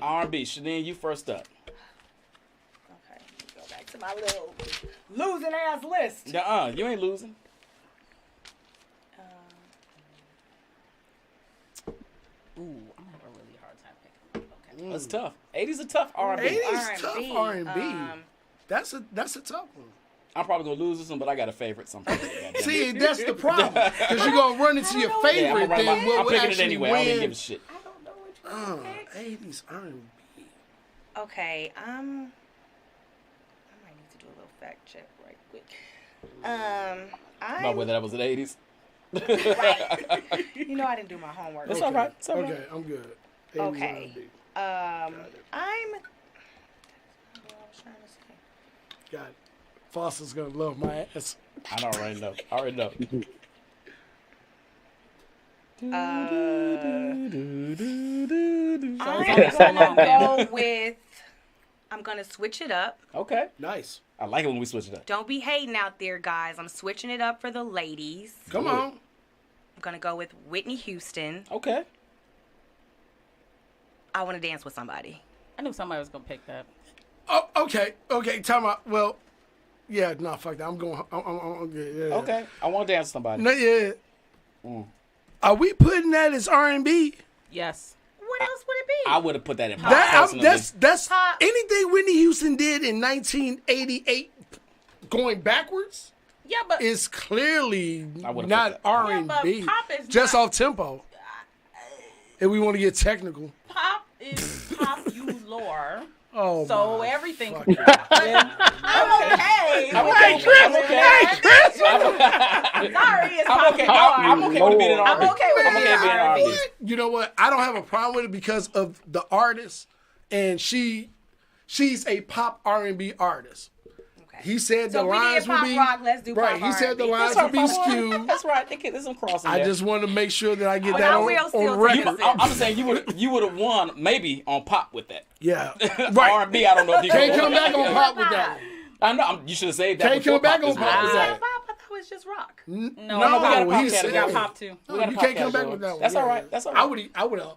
R&B. Shadeen, you first up.
Okay, go back to my little losing ass list.
You ain't losing.
Ooh, I'm gonna have a really hard time picking. Okay.
That's tough. 80s are tough R&B.
80s tough R&B.
Um,
That's a tough one.
I'm probably gonna lose this one, but I got a favorite.
See, that's the problem. Because you're going to run into your favorite, then what
I'm
would
picking it
actually
anyway. I don't even
win.
give a shit.
I don't know what you pick.
80s R&B.
Okay, I might need to do a little fact check right quick.
About whether that was the 80s.
You know I didn't do my homework.
It's all right. It's all right.
Okay, I'm good. 80s
Okay.
R&B.
I'm. What I was trying to say.
Got it. Foster's going to love my ass.
I already know. I already know.
I'm gonna go with. I'm gonna switch it up.
Okay.
Nice.
I like it when we switch it up.
Don't be hating out there, guys. I'm switching it up for the ladies.
Come on.
I'm gonna go with Whitney Houston.
Okay.
I want to dance with somebody.
I knew somebody was gonna pick that.
Oh, okay. Okay, time out. Well, yeah, no, fuck that. I'm going. I'm good. Yeah.
Okay. I want to dance with somebody.
No, yeah. Are we putting that as R&B?
Yes.
What else would it be?
I would have put that in pop.
That's
Pop.
anything Whitney Houston did in 1988, going backwards,
Yeah, but
is clearly
I would've
not
put
R&B.
Yeah, but pop is
just
not-
off tempo. If we want to get technical.
pop is popular.
Oh,
So
my
everything.
fucking-
I'm okay.
I'm
with
okay.
it.
I'm okay.
Sorry, it's
I'm okay.
popular.
I'm okay with being an
I'm
R&B.
okay with
I'm okay
being
being an
R&B.
R&B.
You know what? I don't have a problem with it because of the artist, and she's a pop R&B artist.
Okay.
He said
So
the
we did
lines would
pop
be
rock, let's do
right.
pop
He said the
R&B.
lines
That's
would be
right.
skewed.
That's right. There's some crossing
I
there.
just want to make sure that I get
But
that
I
on,
will still
on
take
record.
it.
I'm saying you would have won maybe on pop with that.
Yeah, right.
R&B, I don't know if you
Can't
can
come back on pop with that.
I know. You should have saved that.
Can't
before
come back on
is
pop with
what-
that.
Pop, I thought it was just rock.
No,
we got a pop
he said
We got
category.
pop too.
No,
We got a
you
pop
can't come back
category.
with that one.
That's
Yeah.
all right. That's all right.
I would have.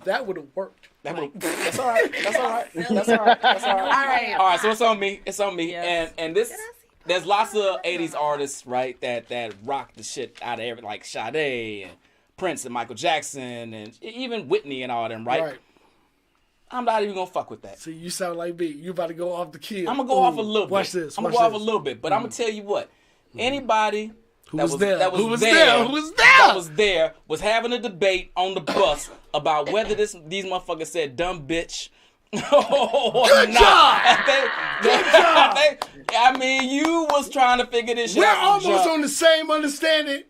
That would have worked.
That's all right. That's all right. That's all right. That's all right. All right. So it's on me. It's on me.
Yes.
And this. There's lots of 80s artists, right, that rock the shit out of everything, like Sade and Prince and Michael Jackson and even Whitney and all them, right? I'm not even gonna fuck with that.
See, you sound like me. You about to go off the key.
I'm gonna go off a little bit.
Watch this.
I'm gonna
watch
go off
this.
a little bit, but I'm gonna tell you what. Anybody
Who was there?
that was
Who was
there,
there? Who was there?
that was there was having a debate on the bus about whether these motherfuckers said dumb bitch. Good
job! Good job!
I mean, you was trying to figure this shit
We're
out.
almost on the same understanding.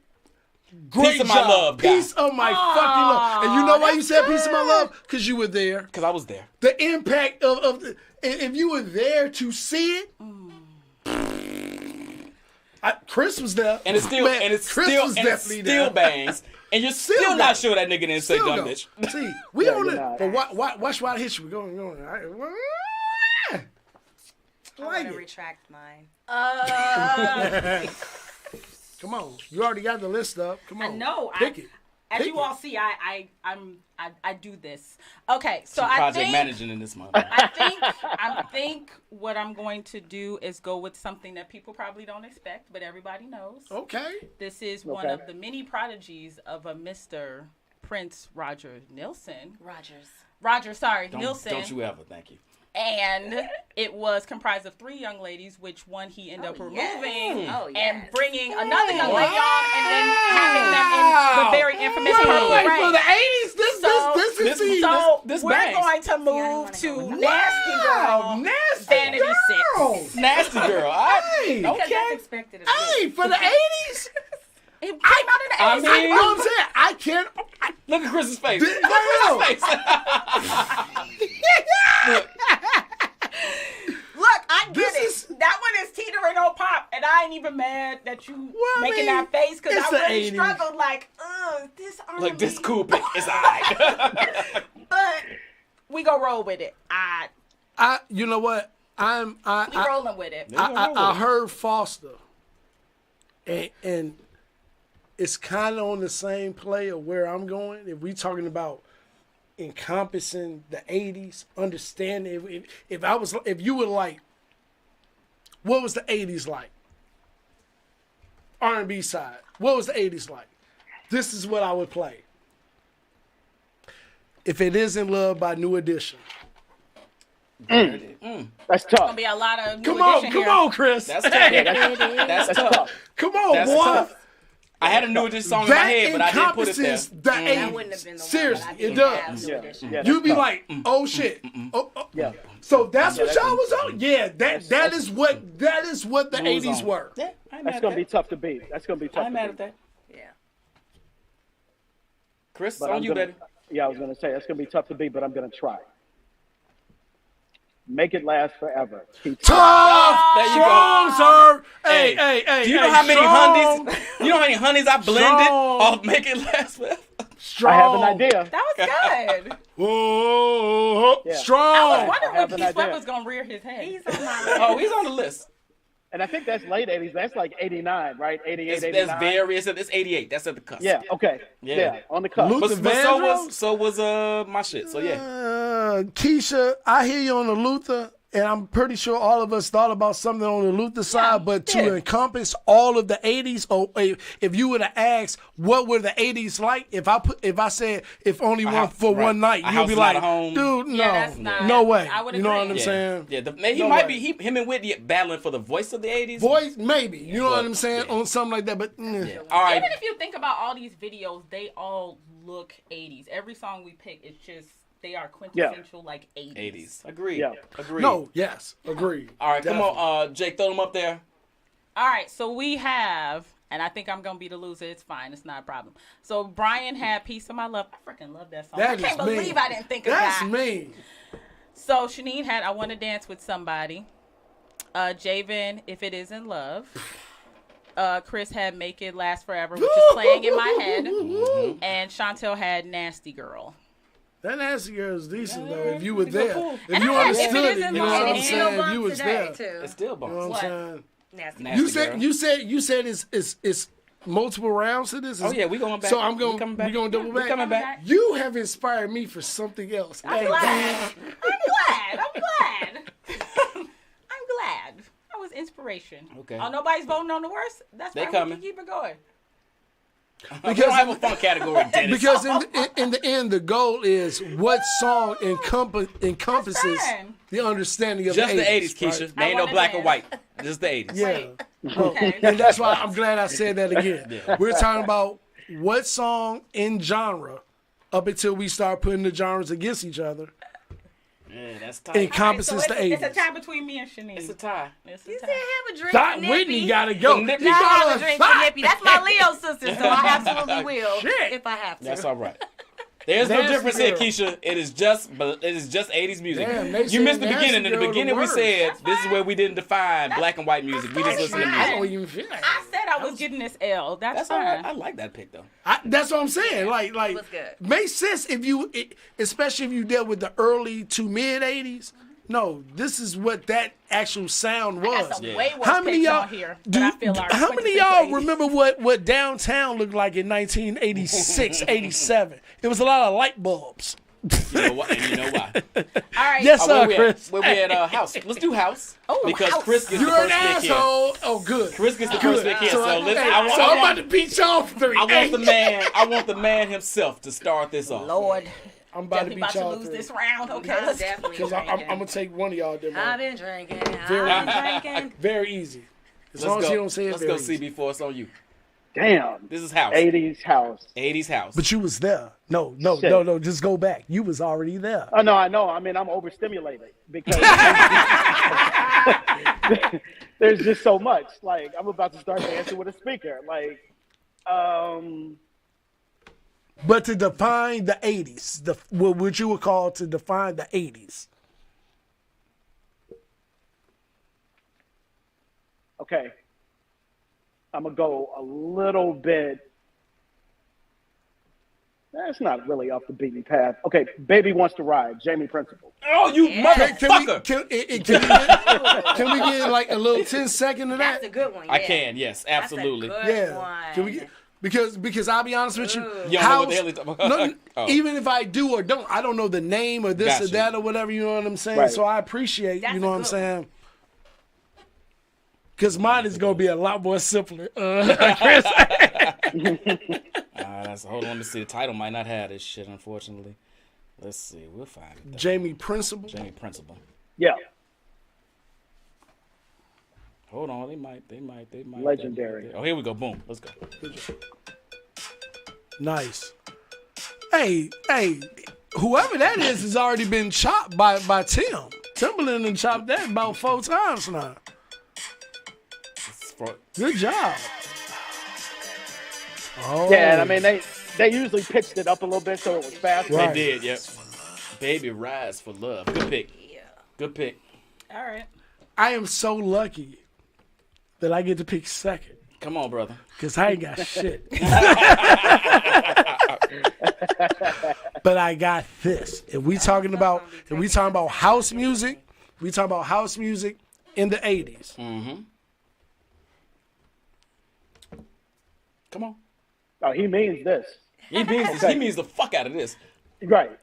Great
Piece of my
job.
love, guy.
Piece of my fucking love. And you know why you said piece of my love? Because you were there.
Because I was there.
The impact of the, if you were there to see it. Chris was there.
And it's still
Man,
and it's
Chris
still
was
and it
definitely
still
there.
bangs. And you're still
Still
not
go.
sure that nigga didn't say
Still
dumb
go.
bitch.
See, we
Yeah,
on
you're
it.
not.
But watch why I hit you. We're going. I
I
like
want to
it.
retract mine.
Come on. You already got the list up. Come on.
No,
Pick it.
As
Pick
you
it.
all see, I do this. Okay, so I
Project
think
managing in this month.
I think what I'm going to do is go with something that people probably don't expect, but everybody knows.
Okay.
This is one of the many prodigies of a Mr. Prince Roger Nilsson. Nilsson.
Don't you ever, thank you.
And it was comprised of 3 young ladies, which one he ended up removing and bringing another young lady on, and then having them in the very infamous Purple
Wait,
Rain.
for the 80s? This is
So
this
we're
bangs.
going to move to Nasty Girl,
Nasty
Vanity
Girl.
6.
Nasty girl.
Hey,
Because
Okay.
that's expected of me.
hey, for the 80s?
It came out in the 80s.
I mean-
I know what I'm saying. I can't.
Look at Chris's face.
This-
Look at Chris's face.
Look, I get
This
it.
is-
That one is teetering on pop, and I ain't even mad that you
I
making
mean,
that face, because
it's
I
the
really
80s.
struggled. Like, this R&B.
Like this cool pick is alright.
But we go roll with it.
You know what?
We rolling with it.
I heard Foster, and it's kind of on the same play of where I'm going. If we talking about encompassing the 80s, understanding if you were like, what was the 80s like? R&B side. What was the 80s like? This is what I would play. If It Isn't Love by New Edition.
That's
There's
tough.
gonna be a lot of
Come on, Chris.
That's tough.
That's tough.
Come on,
That's
boy.
tough. I had a New Edition song in my head, but I didn't put it there.
Encompasses the 80s.
That wouldn't have been the
Seriously,
one.
it does.
Yeah,
You be
tough.
like, oh shit. Oh.
Yeah.
So that's what y'all was on. Yeah, that is what the
Rules
80s
on.
were.
Yeah, I ain't mad
That's
at
gonna be
that.
tough to beat. That's gonna be tough.
I ain't
to
mad
beat.
at that.
Yeah.
Chris,
But
on
I'm
you,
gonna,
baby.
yeah, I was gonna say that's gonna be tough to beat, but I'm gonna try. Make It Last Forever.
Tough,
There you
strong, sir. Hey.
Do you know how many honeys? You know how many honeys I blended
Strong.
off Make It Last Forever?
Strong.
I have an idea.
That was good.
Whoa,
Yeah.
strong.
I was
have
wondering
an
when Keith Sweat
idea.
was gonna rear his head.
He's on my
Oh, he's on the list.
And I think that's late 80s. That's like 89, right? 88,
It's
89.
various. It's 88. That's at the cusp.
Yeah, okay.
Yeah.
Yeah, on the cusp.
Luther
But
Vandross?
so was my shit. So yeah.
Keisha, I hear you on the Luther, and I'm pretty sure all of us thought about something on the Luther side, but to
yeah.
encompass all of the 80s, or if you were to ask what were the 80s like, if I said if only one
house-
for
right.
one night,
A
you'll
house
be
is not
like,
a home.
dude, no,
Yeah, that's not-
no way.
I would
you know what
agree.
I'm
Yeah.
saying?
Yeah. He
No
might
way.
be him and Whitney battling for the voice of the 80s.
Boys, maybe. You know what
But,
I'm saying?
yeah.
On something like that, but
Yeah. All right.
Even if you think about all these videos, they all look 80s. Every song we pick, it's just they are quintessential like 80s.
80s. Agreed.
Yeah.
Agreed.
no, yes, agreed.
All right, come
Definitely.
on, Jake, throw them up there.
All right, so we have, and I think I'm gonna be the loser. It's fine. It's not a problem. So Brian had "Piece of My Love." I freaking love that song.
That
I
is
can't
me.
believe I didn't think of
That's
that.
me.
So Shanine had "I Want to Dance with Somebody." Javen, "If It Isn't Love." Chris had "Make It Last Forever," which is playing in my head. And Chantel had "Nasty Girl."
That nasty girl is decent though. If you were
It's so
there,
cool.
if
And
you
I have If It
understood it,
Isn't
you know
Love,
what I'm
and
saying.
it's
If you was
today,
there,
too.
It's still
you know
bones.
what I'm
What?
saying.
Nasty.
Nasty
You
girl.
said it's multiple rounds to this.
Oh yeah, we going back.
So I'm
We
going.
coming back.
We going double
We
back.
coming back.
You have inspired me for something else.
I'm glad. I'm glad. I'm glad. That was inspiration.
Okay.
Oh, nobody's voting on the worst? That's
They
fine.
coming.
We can keep it going.
We don't have a fun category, Dennis.
Because in the end, the goal is what song encompasses
That's fine.
the understanding of
just
the
the 80s, Keisha.
right?
There ain't no
wanna
black or
dance.
white. Just the 80s.
Yeah.
Okay.
And that's why I'm glad I said that again. We're talking about what song in genre, up until we start putting the genres against each other,
Yeah, that's tight.
encompasses
All right, so
the 80s.
it's a tie between me and Shanine.
It's a tie.
It's a
You
tie.
said have a drink
Thought
for Nippy.
Whitney gotta go.
For Nippy.
You
I
got
have
a
a drink for
thought.
Nippy. That's my Leo sister, so I absolutely will
Shit.
if I have to.
That's all right. There's no
Nasty
difference here,
girl.
Keisha. It is just 80s music.
Damn, they
you
said
missed the
nasty
beginning. In the
girl
beginning,
the
we
worst.
said this is where we didn't define black and white music. We just listen to
I
music.
don't even feel that.
I said I was getting this L. That's
That's all
fine.
right. I like that pick though.
That's what I'm saying. Like,
was good.
makes sense if you, especially if you dealt with the early to mid '80s. No, this is what that actual sound
I got
was.
some
Yeah.
way worse
How many
picks
y'all
on here, but I feel like
how many y'all remember what downtown looked like in 1986, 87? It was a lot of light bulbs.
You know what? And you know why?
All right.
Yes,
Where
sir,
we
Chris.
at? Where we at? House. Let's do house.
Oh,
because
house.
Chris gets
You're
the
an
first pick here.
asshole. Oh, good.
Chris gets the first pick here. So
So,
let's.
hey,
I
so I'm
want
about to beat y'all for three.
I want the man. I want the man himself to start this off.
Lord.
I'm about to
Definitely
beat
about to
y'all
lose
three.
this round. Okay,
I'm
let's
definitely
Because I'm
drinking.
gonna take one of y'all. Them
I've been drinking.
Very
I've been drinking.
very easy. As
Let's
long as
go.
you don't say it
Let's
very
go,
easy.
CB. It's on you.
Damn.
This is house.
80s house.
80s house.
But you was there. No.
Shit.
Just go back. You was already there.
Oh no, I know. I mean, I'm overstimulated because there's just so much. Like, I'm about to start dancing with a speaker. Like,
But to define the 80s, what you would call to define the 80s.
okay, I'm gonna go a little bit That's not really off the beaten path. Okay, Baby Wants to Ride, Jamie Principle.
Oh, you motherfucker!
Can we get like a little 10-second of that?
That's a good one. Yeah.
I can, yes, absolutely.
That's a good
Yeah.
one.
Can we get, because I'll be honest with you,
You don't know what the hell he's talking about? Oh.
even if I do or don't, I don't know the name or this or
Gotcha.
that or whatever. You know what I'm saying?
Right.
So I appreciate.
That's
you know
a
what I'm
good
saying? Because mine is gonna be a lot more simpler. Chris.
Hold on, let's see. The title might not have this shit, unfortunately. Let's see. We'll find it. Though.
Jamie Principle.
Jamie Principle.
Yeah,
Hold on, they might.
Legendary.
Oh, here we go. Boom. Let's go.
Nice. Hey, whoever that is has already been chopped by Tim. Timberland and chopped that about 4 times now. Good job. Oh.
yeah. And I mean, they usually pitched it up a little bit so it was faster.
Right.
They did, yep. Baby Rise for Love. Good pick.
Yeah.
Good pick.
All right.
I am so lucky that I get to pick second.
Come on, brother.
Because I ain't got shit. But I got this. If we talking about house music, we talking about house music in the 80s.
Mm-hmm. Come on.
Oh, he means this.
He means the fuck out of this.
Right.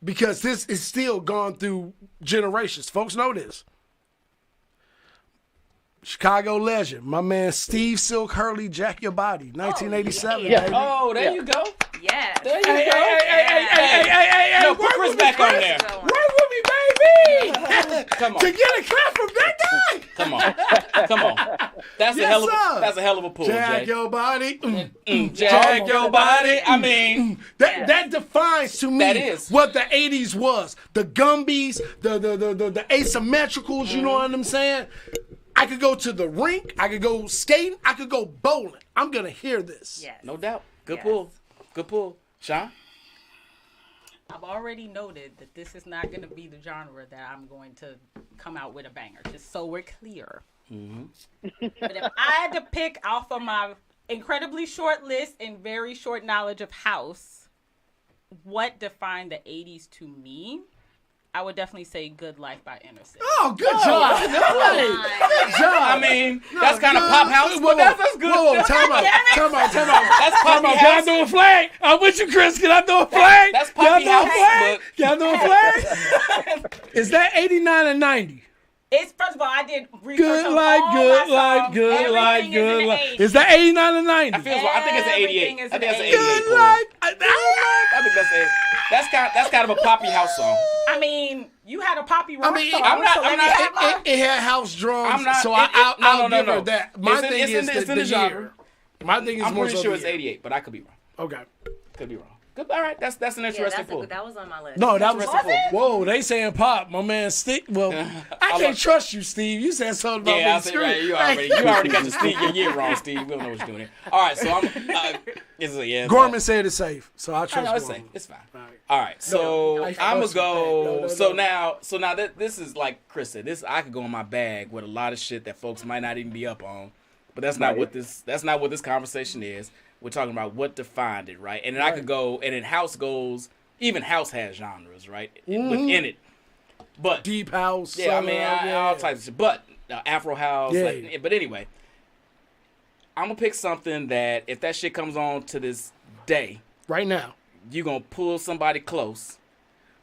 Because this is still gone through generations. Folks know this. Chicago legend, my man Steve Silk Hurley, Jack Your Body, 1987.
yeah.
Baby.
Oh, there you go.
Yes.
There you go.
Hey,
No, put Chris back on there.
Work with me, baby.
Come on.
To get a clap from that guy.
Come on. That's
Yes,
a hell of
sir.
that's a hell of a pull,
Jack
Jay.
Your Body.
Jack your body. I mean,
That defines to me
That is.
what the 80s was. The Gumbies, the asymmetricals, you know what I'm saying? I could go to the rink, I could go skating, I could go bowling. I'm gonna hear this.
Yes.
no doubt. Good
Yes.
pull. Good pull. Sean?
I've already noted that this is not going to be the genre that I'm going to come out with a banger, just so we're clear. But if I had to pick off of my incredibly short list and very short knowledge of house, what defined the 80s to me, I would definitely say Good Life by Innocent.
Oh, good job. Good job.
I mean, that's kind of pop house, but that's good.
Whoa, time out.
That's poppy
Can I
house.
do a flag? I'm with you, Chris. Can I do a flag?
That's
Can I
poppy
do a
house,
flag?
but
Can I do a flag? Is that 89 or 90?
It's, first of all, I did research
Good
on
like,
all
good
my
like,
songs.
good
Everything
like,
is
good
in the
like.
80s.
Is that 89 or 90?
I think it's an 88.
Everything
I
is
think
in
that's an
the
88.
Good
pull.
like.
I think that's it. That's kind of a poppy house song.
I mean, you had a poppy rock
I mean,
song.
I'm not-
so let
I'm
me
not-
have mine.
It had house drums,
I'm not-
so
it-
I'll
no,
give her
no.
that. My
It's in-
thing
it's
is
in- it's in
the
the
genre.
genre.
My thing is
I'm
more
pretty
so
sure
the
it's
year.
88, but I could be wrong.
Okay.
Could be wrong. Good. All right, that's an
Yeah,
interesting pull.
that was on my list.
No, that was.
Interesting pull.
Whoa, they saying pop. My man, Steve. Well, I can't trust you, Steve. You said something about
Yeah, I
being
said,
screwed.
right, you already got your year wrong, Steve. We don't know what you're doing here. All right, so I'm.
Gorman said it's safe, so I
I
trust
know it's
Gorman.
safe. It's fine.
All right.
All right, so
I
I'm gonna
trust you.
go.
No,
So
no.
now this is like Chris said. This I could go in my bag with a lot of shit that folks might not even be up on, but that's not what this conversation is. We're talking about what defined it, right? And then I could go, and then house goes. Even house has genres, right? Within it, but
Deep house.
yeah, I mean all
yeah.
types of shit. But Afro house,
Yeah.
like, but anyway, I'm gonna pick something that if that shit comes on to this day,
Right now.
you're gonna pull somebody close.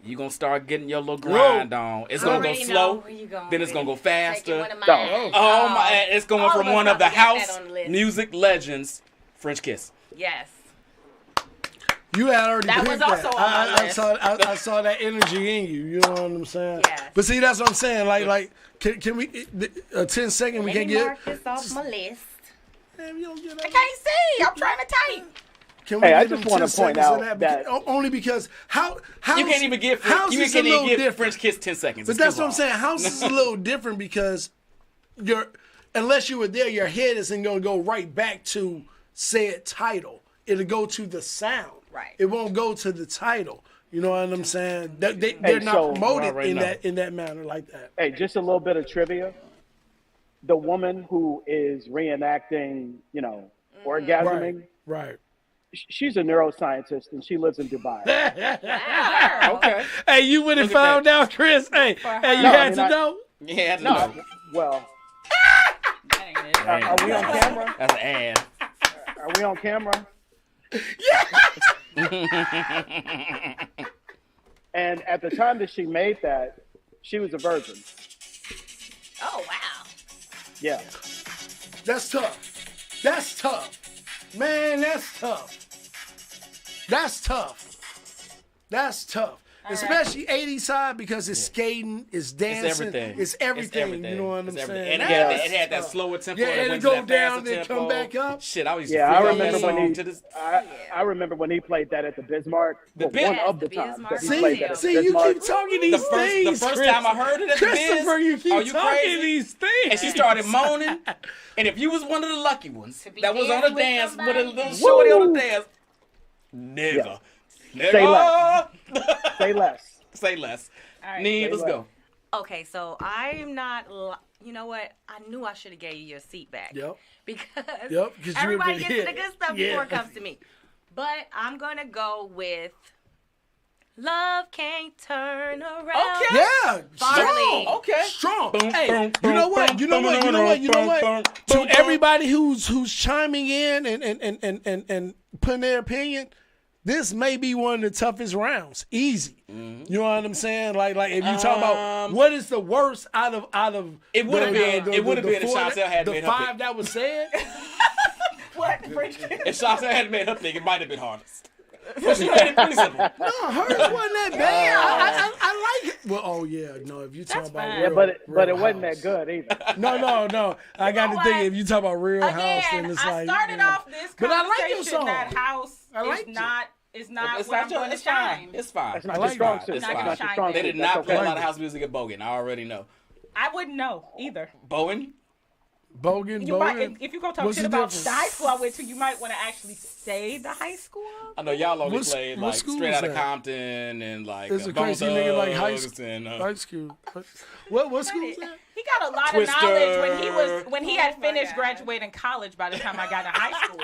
You're gonna start getting your little grind on. It's gonna go
Already know
slow,
where you going
then it's
with
gonna go
it.
faster.
Taking one of mine.
Oh my! It's going
all
from
of us
one of the
about to get
house
that on the list.
music legends, French Kiss.
Yes.
You had already
That
picked
was also
that.
on my
I
list.
I saw that energy in you. You know what I'm saying?
Yes.
But see, that's what I'm saying. Like, can we 10 second? We
Let
can
me
get.
mark this off my list.
Damn, you don't get
I can't see. I'm trying to type.
Can we
Hey, I
get
just
them
wanna
10
point
seconds of
out
Because-
that-
only because how
You can't even give
house
you
is
can't
a
even
little
give
different.
French Kiss 10 seconds.
But
It's
that's
too
what I'm
long.
saying. House is a little different because unless you were there, your head isn't going to go right back to said title. It'll go to the sound.
Right.
It won't go to the title. You know what I'm saying? They're not
so-
promoted
Right
in
now.
that manner like that.
Hey, just a little bit of trivia. The woman who is reenacting, orgasming,
Right.
She's a neuroscientist and she lives in Dubai.
Okay.
Hey, you would have
Look at
found
that.
out, Chris. Hey,
her.
you
No, I
had
mean,
to know.
Yeah,
No, well,
That ain't it.
are we on camera?
That's an ad.
Are we on camera? And at the time that she made that, she was a virgin.
Oh wow.
Yeah.
That's tough. That's tough. Man, that's tough. That's tough. That's tough. Especially 80s side because it's skating, it's dancing,
everything.
it's everything. You know what I'm
It's
saying?
everything. And
That's
it had that
tough.
slower tempo.
Yeah,
and
and
went
it
to
go
that
down,
faster
then come
tempo.
back up.
Shit, I used to
Yeah, I
freak out
remember
that
when
song
he.
to this.
I remember when he played that at the Bismarck.
The
Well, one
Bis-
of the
the
times that he
Bismarck.
played that at the
See, you
Bismarck.
keep talking
The
these things.
first
Chris.
time I heard it at the Biz,
Christopher, you keep
are you
talking
crazy?
these things.
And she started moaning. And if you was one of the lucky ones
To be
that was on the
dancing with
dance with a
somebody.
little shorty on
Woo!
the dance, nigga.
Say
Nigga.
Say less.
Say less.
All right.
Nee,
say
let's
less.
go.
Okay, so I'm not. You know what? I knew I should have gave you your seat back.
Yep.
Because
Yep, 'cause you
everybody
would've
gets
been
to the
here.
good stuff
Yeah.
before it comes to me. But I'm gonna go with Love Can't Turn Around.
Okay.
Yeah,
Farley.
strong.
Okay.
Strong.
Boom,
Hey,
boom,
you know
boom,
what?
boom,
You know
boom,
what? You know what? You know
boom,
what?
boom,
To
boom, boom.
everybody who's chiming in and putting their opinion, this may be one of the toughest rounds. Easy.
Mm-hmm.
You know what I'm saying? Like if you talk about what is the worst out of
It would've been-
the-
it would've
the
been if
four
Chantel
that-
hadn't
the
made her
five
pick.
that was said.
What?
If Chantel hadn't made her pick, it might have been hardest. But she made it pretty simple.
No, hers wasn't that bad. I like it. Well, oh yeah, no. If you talk about
fine.
real,
Yeah, but it
Real
wasn't that
House.
good either.
No. I got to
know
think
what?
if you talk about Real House, then
Again,
it's
I
like.
started
you know.
off this
But I like your
conversation
song.
that house
I liked it.
is not
It's
where
not
I'm
your,
going to
it's fine.
shine.
It's fine.
That's
I
not
like
your strong
that.
suit.
It's
That's
fine.
not your strong
They
suit.
did not
That's
play a
okay.
lot of house music at Bogan. I already know.
I wouldn't know either.
Bowen?
Bogan.
You might, if you go talk
What's
shit
the
about
difference?
the high school I went to, you might want to actually say the high school.
I know y'all only
What
played
what
like
school
Straight
is
Outta
that?
Compton and like
It's a
Bone
crazy nigga like high
Thugs
school.
and,
High school. What school is that?
He got a lot
Twister.
of knowledge when he had
Oh my
finished
God.
graduating college by the time I got to high school.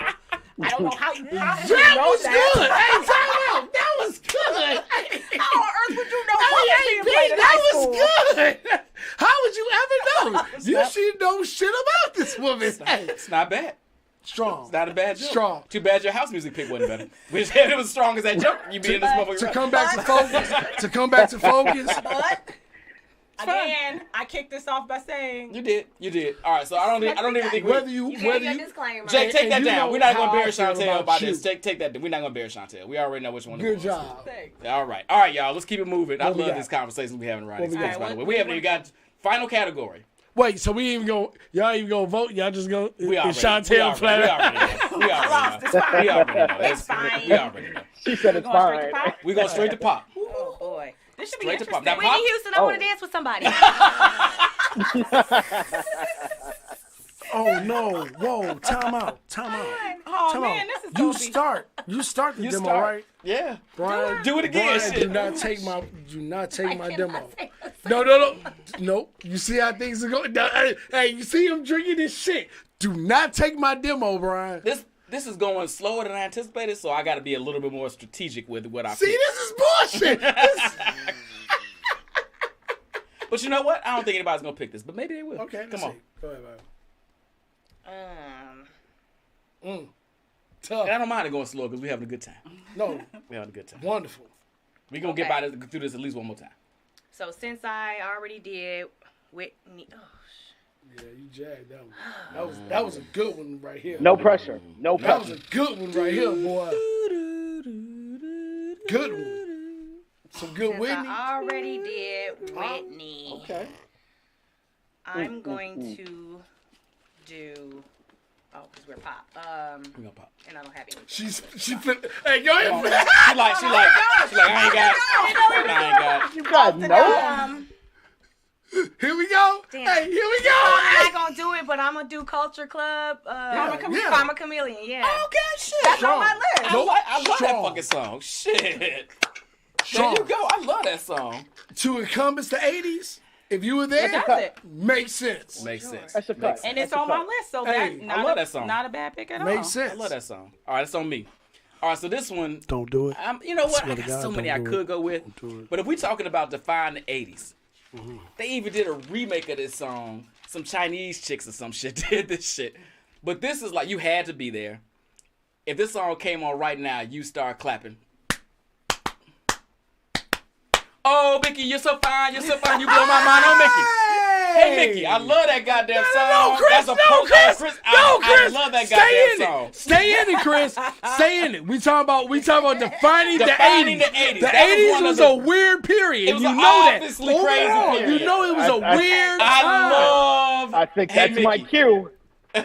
I don't know how you possibly
That
know
was
that.
good. Hey, time out. That was good.
How on earth would you know what was being played in high
That
school?
was good. How would you ever know? You should know shit about this woman. Hey,
It's not bad.
strong.
It's not a bad joke.
Strong.
Too bad your house music pick wasn't better. Which if it was strong as that joke, you'd be in this motherfucker.
To
right.
come back to focus. To come back to focus.
But again, I kicked this off by saying
You did. All right, so I don't even think
Whether you
You gave
whether
your
you
disclaimer.
Jake, take
and
that
you
down.
know
We're not
how
gonna bury
I feel
Chantel
about
about
you.
this. Take that. We're not gonna bury Chantel. We already know which one. it
good
was.
job.
All right, y'all. Let's keep it moving. I
What we
love
got?
this conversation we having right
What we
now.
got?
By the way, we haven't even got final category.
Wait, so we even go? Y'all even gonna vote? Y'all just go?
We already.
Chantel
We already know. We already
It's
know.
fine.
We already know.
It's fine.
We already know.
She said it's
going straight to
fine.
pop.
We go straight to pop.
Oh boy.
This should be
Straight to pop.
interesting.
Now,
Whitney Houston, I
Oh.
want to dance with somebody.
Oh no! Whoa! Time out!
Oh
Time
man,
out.
this is
You
gonna be.
start the
You
demo,
start.
right?
Yeah.
Brian,
Do it again,
Brian,
shit.
do not take my
I
demo.
cannot say the
No. Nope. You see how things are going? No, hey, you see him drinking this shit? Do not take my demo, Brian.
This is going slower than I anticipated, so I got to be a little bit more strategic with what I
See,
pick.
this is bullshit.
But you know what? I don't think anybody's gonna pick this, but maybe they will.
Okay,
come on.
Go ahead, man.
Um,
Tough.
And I don't mind it going slow because we're having a good time.
No,
We're having a good time.
wonderful.
We're gonna get
Okay.
by this, through this at least one more time.
so since I already did Whitney,
Yeah, you jagged that one. That was a good one right here.
No pressure. No
That was
pressure.
a good one right here, boy. Good one. Some good
since
Whitney.
I already did Whitney,
Okay.
I'm going to do. Oh, because we're pop.
We're gonna pop.
And I don't have any.
She flipped. Hey, go ahead.
She like, I ain't got it. I ain't got it.
You got no.
Here we go.
Damn.
Hey, here we go.
I'm not gonna do it, but I'm gonna do Culture Club.
Yeah.
Karma Chameleon. Yeah.
Okay, shit.
That's on my list.
I love that
Strong.
fucking song. Shit.
Strong.
There you go. I love that song.
To encompass the 80s, if you were there,
That's it.
makes sense.
Makes sense.
That's a cut.
And it's
That's a
on my
cut.
list, so
Hey,
that's
I
not,
love that song.
not a bad pick at all.
Makes sense.
I love that song. All right, it's on me. All right, so this one,
Don't do it.
you know what? I
Swear to
got
God,
so many
don't
I
do
could
it.
go with.
Don't do it.
But if we talking about define the 80s, they even did a remake of this song. Some Chinese chicks or some shit did this shit. But this is like, you had to be there. If this song came on right now, you start clapping. Oh, Mickey, you're so fine. You're so fine. You blow my mind. Oh, Mickey. Hey, Mickey, I love that goddamn song.
No, Chris,
That's a
no,
Chris.
Chris.
I love that
Stay in
goddamn song.
it. Stay in it, Chris. Stay in it. We talking about defining the
Defining
80s.
the 80s.
The
That was
80s
one of
was
the-
a weird period.
It was
you
an
know that.
obviously crazy
Overall,
period.
You know it was a weird time.
I love.
I think
Hey,
that's my
Mickey.
cue.
I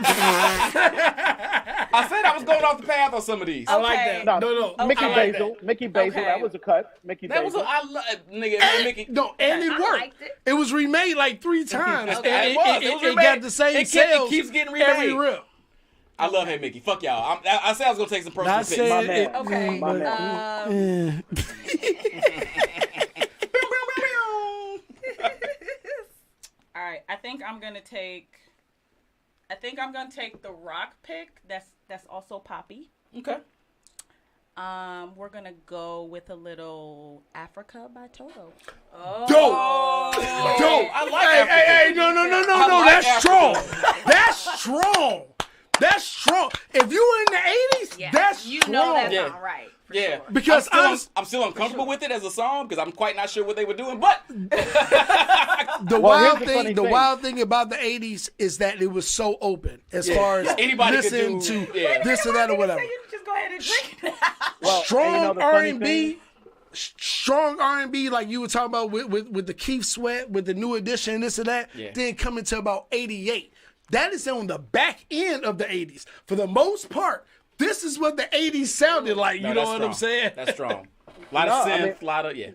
said I was going off the path on some of these.
I like that.
No,
No.
Mickey
I like
Basil. Mickey Basil.
Okay.
That was a cut. Mickey
That was
Basil.
I love nigga. Mickey.
No, and it
I
worked.
liked it.
It was remade like 3 times.
Okay.
And
It was. It was
it
remade.
got the same
It
sales.
keeps getting
every
remade.
rip.
I love Hey Mickey. Fuck y'all. I said I was gonna take some personal
Not
picks.
saying
My man.
it.
Okay.
My man.
All right. I think I'm gonna take the rock pick. That's also poppy.
Okay.
We're gonna go with a little Africa by Toto.
Dope. Dope.
I like
Hey, no.
I like
That's
Africa.
strong. That's strong. That's strong. If you were in the 80s,
Yeah,
that's
you
strong.
know that's
Yeah.
not right. For
Yeah,
sure.
Because
I'm still uncomfortable with it as a song because I'm quite not sure what they were doing. But
The
Well,
wild
here's the funny
thing,
thing.
wild thing about the 80s is that it was so open as far as
Anybody could
listening
do-
to
yeah.
this or that or whatever.
You can just go ahead and drink it.
Well,
Strong
and you know the funny
R&B,
thing?
strong R&B like you were talking about with the Keith Sweat, with the New Edition, and this and that,
Yeah.
then coming to about 88. That is on the back end of the 80s. For the most part, this is what the 80s sounded like.
No,
You know
that's
what I'm
strong.
saying?
That's strong. A lot
No,
of
I
synth,
mean-
a lot of yeah.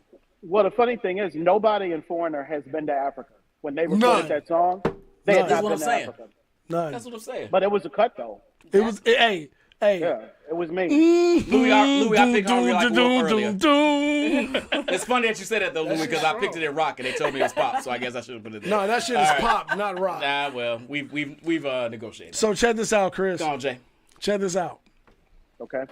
Well, the funny thing is, nobody in Foreigner has been to Africa. When they
None.
recorded that song, they had
None.
not
That's what
been
I'm
to
saying.
Africa.
None.
That's what I'm saying.
But it was a cut, though.
It was, hey.
Yeah, it was me.
Louis, I picked Hungry Like Wolf earlier.
Doom.
It's funny that you said that though, Louis, because I picked it in rock and they told me it was pop, so I guess I should have put it there.
No, that shit is pop, not rock.
Nah, well, we've negotiated.
So check this out, Chris.
Come on, Jay.
Check this out.
Okay.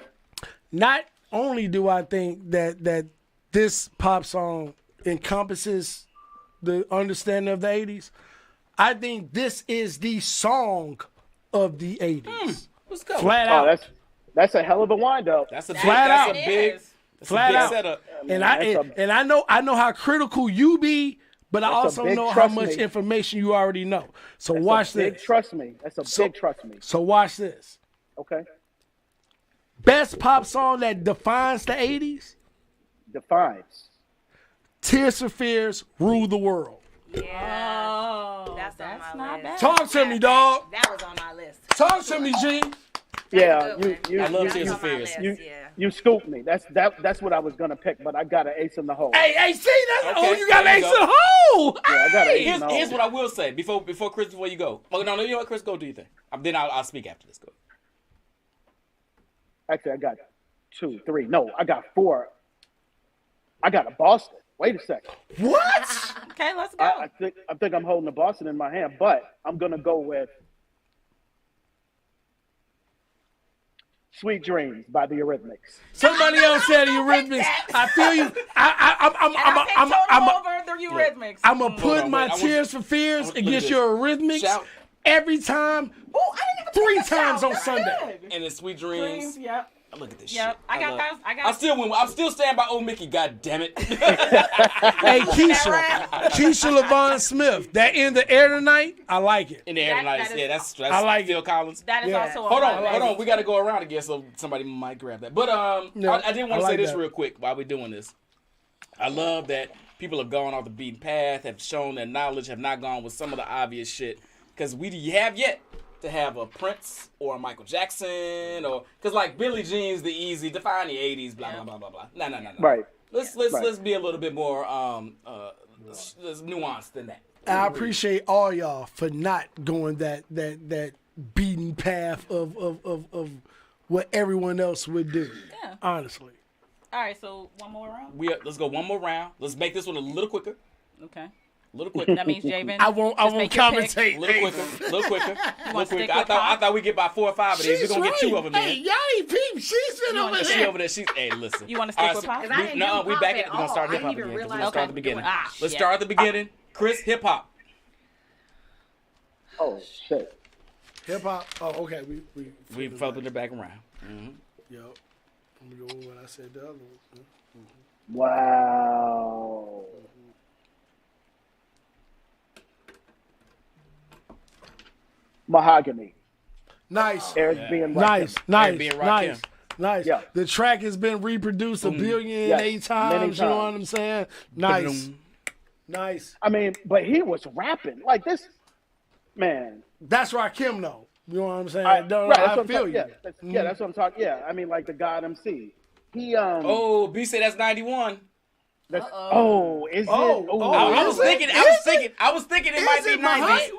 Not only do I think that this pop song encompasses the understanding of the 80s, I think this is the song of the 80s.
Let's go.
Flat
Oh,
out.
that's a hell of a wind up.
That's a big,
Flat
that's
out.
a big,
Is.
that's
Flat
a big
out.
setup.
And
That's
I know how critical you be, but I
That's a
also
big
know how
trust
much
me.
information you already know. So
That's
watch
a big
this.
Trust me. That's a big trust me.
So watch this.
Okay.
Best pop song that defines the 80s?
Defines.
Tears for Fears, Rule the World.
Yeah.
Oh,
That's on my
not
list.
bad.
Talk to me, dog.
That was on my list.
Talk to me, G.
Yeah,
Good one.
you
I love
That's
Tears
on
for
my
Fears.
list,
you,
yeah.
you scooped me. That's what I was gonna pick, but I got an ace in the hole.
Hey, see that?
Okay,
Oh, you got
there
ace
you
in
go.
the hole.
Yeah, I got an ace in
Here's,
the hole.
here's what I will say before Chris, before you go. Oh, no, you know what, Chris, go do your thing. Then I'll speak after this. Go.
Actually, I got 2, 3. No, I got 4. I got a Boston. Wait a second.
What?
Okay, let's go.
I think I'm holding the Boston in my hand, but I'm gonna go with "Sweet Dreams" by the Eurythmics.
Somebody else said the Eurythmics. I feel you.
I'm over the Eurythmics.
I'm gonna put
on,
my
wait, I want
Tears for Fears
look at
against
this.
your Eurythmics
Shout.
every time,
Oh, I didn't even
3 times on
That's
Sunday.
good.
And then Sweet Dreams.
Dreams, yep.
Look at this
Yep.
shit.
I got
love-
those. I got.
I still win. I'm still standing by old Mickey. God damn it.
Hey, Keisha LaVon Smith. That In the Air Tonight. I like it.
In the air
That-
tonight.
that is-
Yeah, that's
I like
Phil
it.
Collins.
That is
Yeah.
also.
Hold
my
on,
list.
hold on. We got to go around again, so somebody might grab that. But
Yeah,
I didn't want
I
to say
like
this
that.
real quick while we're doing this. I love that people have gone off the beaten path, have shown their knowledge, have not gone with some of the obvious shit. Because we have yet to have a Prince or a Michael Jackson, or because like Billie Jean's the easy, define the 80s, blah blah blah blah blah. No.
Right.
Let's be a little bit more nuanced than that.
I appreciate all y'all for not going that beaten path of what everyone else would do.
Yeah.
Honestly.
All right. So one more round.
Let's go one more round. Let's make this one a little quicker.
Okay.
A little quicker.
That means Javen.
I won't commentate.
A little quicker. A little quicker.
wanna stick with
I
Pop?
thought we get about 4 or 5 of these. We're going to get 2 of them
Hey,
in.
y'all ain't peep. She's been over
She
there.
over there. Hey, listen.
You wanna stick with Pop?
'Cause I didn't
No,
do
we
pop
back
at
it. We're going to start
all. I
hip hop
didn't even
again. We're
realize
going to start
we
at the
were
beginning.
doing
Let's
shit.
start at the beginning. Chris, hip hop.
Oh shit.
Hip hop. Oh, okay.
We flipping it back around.
Yo, I'm gonna go with what I said the other one.
Wow. Mahogany.
Nice.
Eric B. and
Nice,
Rakim.
nice,
being
nice,
Rakim.
nice.
Yeah.
The track has been reproduced a billion
Yes,
and 8
many
times. You know what
times.
I'm saying? Nice, nice.
I mean, but he was rapping like this, man.
That's Rakim, though. You know what I'm saying?
Right,
No,
that's
I
what I'm
feel
talking-
you.
Yeah, that's what I'm talking. Yeah, I mean, like the God MC. He
Oh, B said that's 91.
That's, oh, is
Oh,
it?
oh,
I was
is it?
thinking it might be 90s.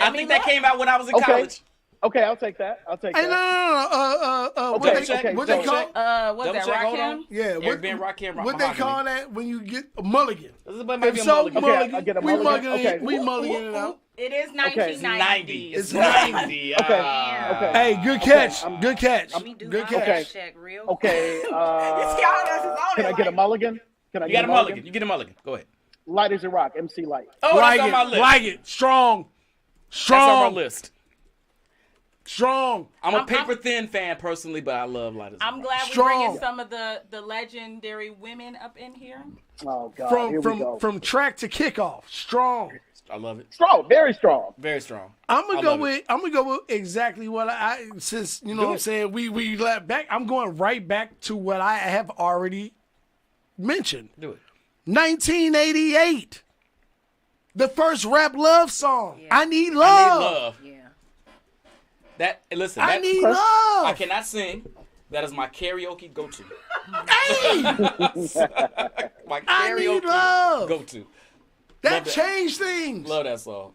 I think that came out when I was in
Okay.
college.
Okay, I'll take that. I'll take
Hey,
that.
no.
Okay,
What they
okay,
what
so-
they call?
What's
Double
that,
check, hold
Rakim?
on.
Yeah,
Eric B. and Rakim,
what they
Mahogany.
call that when you get a mulligan?
This might be
If
a
so,
mulligan.
Okay,
mulligan.
I get a
We
mulligan.
mulligan
Okay.
it. We mulligan it out.
It is
Okay.
1990.
It's
It's
90.
Okay.
Ah.
Okay.
Hey, good catch.
I'm-
Good catch.
Let me do
Good
my
catch.
Okay.
check real
Okay.
Y'all that's his
Can I get a mulligan? Can I
You
get
got a mulligan. You get a mulligan. Go ahead.
Light as a rock. MC Light.
Oh,
Like
that's on my
it.
list.
Like it. Strong.
That's on my
Strong.
list.
Strong.
I'm a paper thin fan personally, but I love Light as a
I'm
Rock.
glad we're
Strong.
bringing some of the legendary women up in here.
Oh God. Here we go.
From track to kickoff. Strong.
I love it.
Strong. Very strong.
Very strong.
I'm gonna
I
go
love
with exactly what I since you know
Do
what I'm
it.
saying we left back. I'm going right back to what I have already mentioned.
Do it.
1988. The first rap love song.
Yeah.
I need
I
love.
need love.
Yeah.
That listen.
I
that,
need
Chris?
love.
I cannot sing. That is my karaoke go-to.
Hey,
My
I need
karaoke
love.
go-to.
that
Love that.
changed things.
Love that song.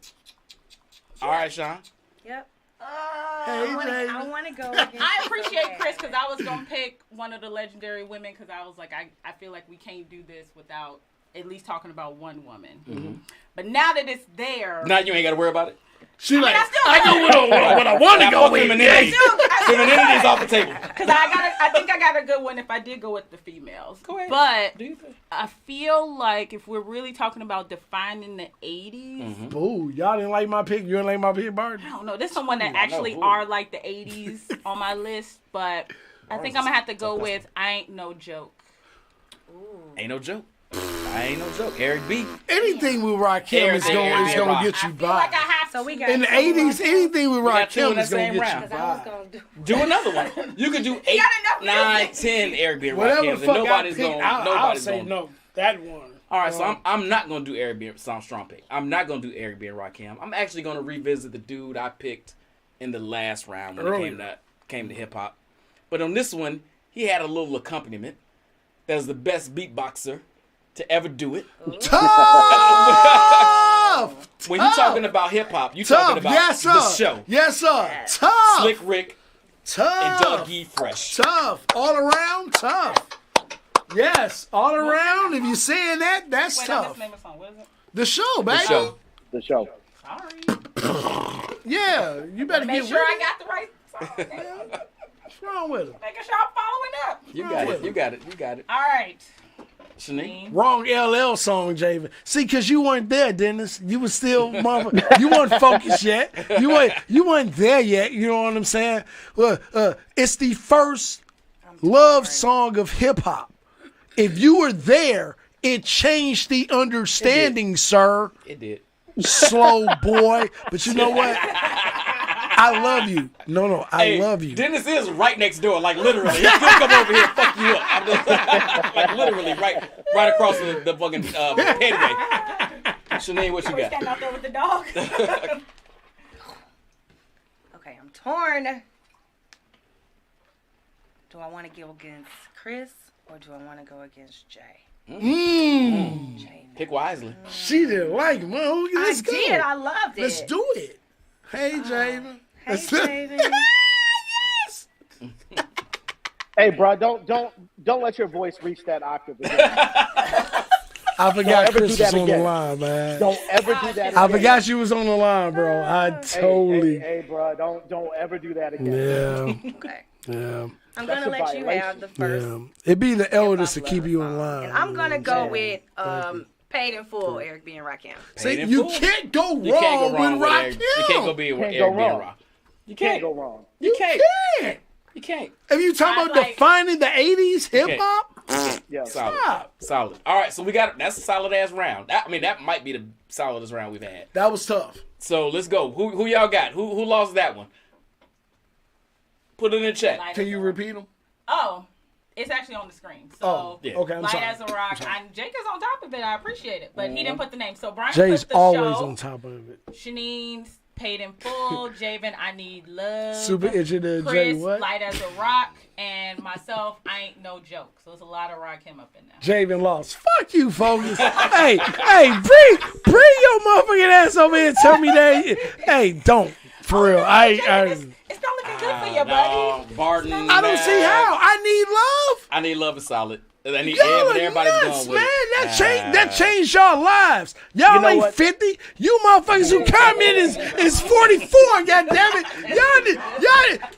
All right, Sean.
Yep.
Hey,
I
Jay.
want to go. against
I appreciate
Jay.
Chris because I was gonna pick one of the legendary women because I was like, I feel like we can't do this without at least talking about one woman. But now that it's there,
Now you ain't got to worry about it.
She like,
I still
I go with what I want to go with.
Femininity. Femininity is off the table.
because I think I got a good one if I did go with the females.
Go ahead.
But
Do you think?
I feel like if we're really talking about defining the 80s,
Ooh, y'all didn't like my pick. You didn't like my pick, Bart?
I don't know. There's someone that
I know
actually
who.
are like the 80s on my list, but I think I'm gonna have to go with I Ain't No Joke.
Ain't no joke. I ain't no joke. Eric B.
Anything with Rakim is
Everything
going
with Rock.
get you
I feel like I
by.
have
So
to.
we got
In the
two more
80s, anything with
got two in
Rakim
that
is going
same
to get
round.
you
'Cause I was
by.
gonna do.
Do another one. You could do 8,
got enough
9,
music.
10 Eric B. and
Whatever
Rakim,
the
and
fuck I
nobody's
pick,
going.
I'll
Nobody's
say
going.
no. That one.
All right, so I'm not gonna do Eric B. Strong pick. I'm not gonna do Eric B. and Rakim. I'm actually gonna revisit the dude I picked in the last round when
Earlier.
it came to hip hop. But on this one, he had a little accompaniment. That is the best beatboxer to ever do it.
Tough!
When you're talking about hip hop, you're talking
Tough!
about
Yes, sir!
the show.
Yes, sir! Tough!
Slick Rick and
Tough!
Doug E. Fresh.
Tough! All around, tough! Yes, all around. If you're saying that, that's
Wait, I
tough.
missed the name of the song. What is it?
The show, baby.
show.
The show.
Sorry.
Yeah, you better
Make
get
sure
with
I
it.
got the right song.
What's wrong with him?
Making sure I'm following up.
You got it. You got it. You got it.
All right.
Shanique.
Wrong LL song, Javen. See, because you weren't there, Dennis. You was still, you weren't focused yet. You weren't there yet. You know what I'm saying? Well, it's the first love song of hip hop. If you were there, it changed the understanding, sir.
It did.
Slow boy. But you know what? I love you. No, I
Hey,
love you.
Dennis is right next door, like literally. He could come over here and fuck you up. I'm just, like literally right across the fucking headway. Shanae, what you
We
got?
standing out there with the dog.
Okay, I'm torn. Do I want to go against Chris or do I want to go against Jay? Jay.
Pick wisely.
She didn't like him. Well, let's go.
did. I loved it.
Let's do it. Hey, Javen.
Hey,
Let's do it.
Javen.
Yes.
Hey, bro, don't let your voice reach that octave again.
I forgot
ever do
Chris
that
was on the
again.
line, man.
Don't ever do that again.
I forgot you was on the line, bro. I totally.
Hey, bro, don't ever do that again.
Yeah,
Okay.
yeah,
I'm
That's
gonna
a
let you have the first.
yeah. It'd be the eldest to keep you in line.
And I'm gonna go with Paid in Full, Eric B. and Rakim.
See,
Paid in
you
full.
can't go
You can't go wrong
with
with
Rakim.
Eric. You can't go be with
Can't
Eric
go
being
wrong.
rock. You
Can't
can't.
go wrong.
You
You
can't. You can't.
If you talking
I
about
like-
defining the '80s hip hop,
Yeah.
Solid.
stop.
Solid. All right, so that's a solid ass round. That might be the solidest round we've had.
That was tough.
So let's go. Who y'all got? Who lost that one? Put it in the chat.
Light
Can
as
you
a
repeat them?
Oh, it's actually on the screen. So
Oh,
yeah.
okay. I'm
Light
sorry.
as a rock. Jake is on top of it. I appreciate it, but he didn't put the name. So Brian
Jay's
put the
always
show.
on top of it.
Shanine's Paid in Full. Javen, I Need Love.
Super engineer Jay,
Chris,
what?
Light as a Rock, and myself, I Ain't No Joke. So it's a lot of Rakim up in there.
Javen lost. Fuck you, folks. hey, bring your motherfucking ass over here and tell me that. Hey, don't. For real.
It's not looking good for you, buddy.
Barton.
I don't see how. I need love.
I need love is solid. I need
Y'all are
everybody's
nuts,
going
man.
with it.
That changed y'all lives. Y'all
You know
ain't
what?
50. You motherfuckers who comment is 44. God damn it.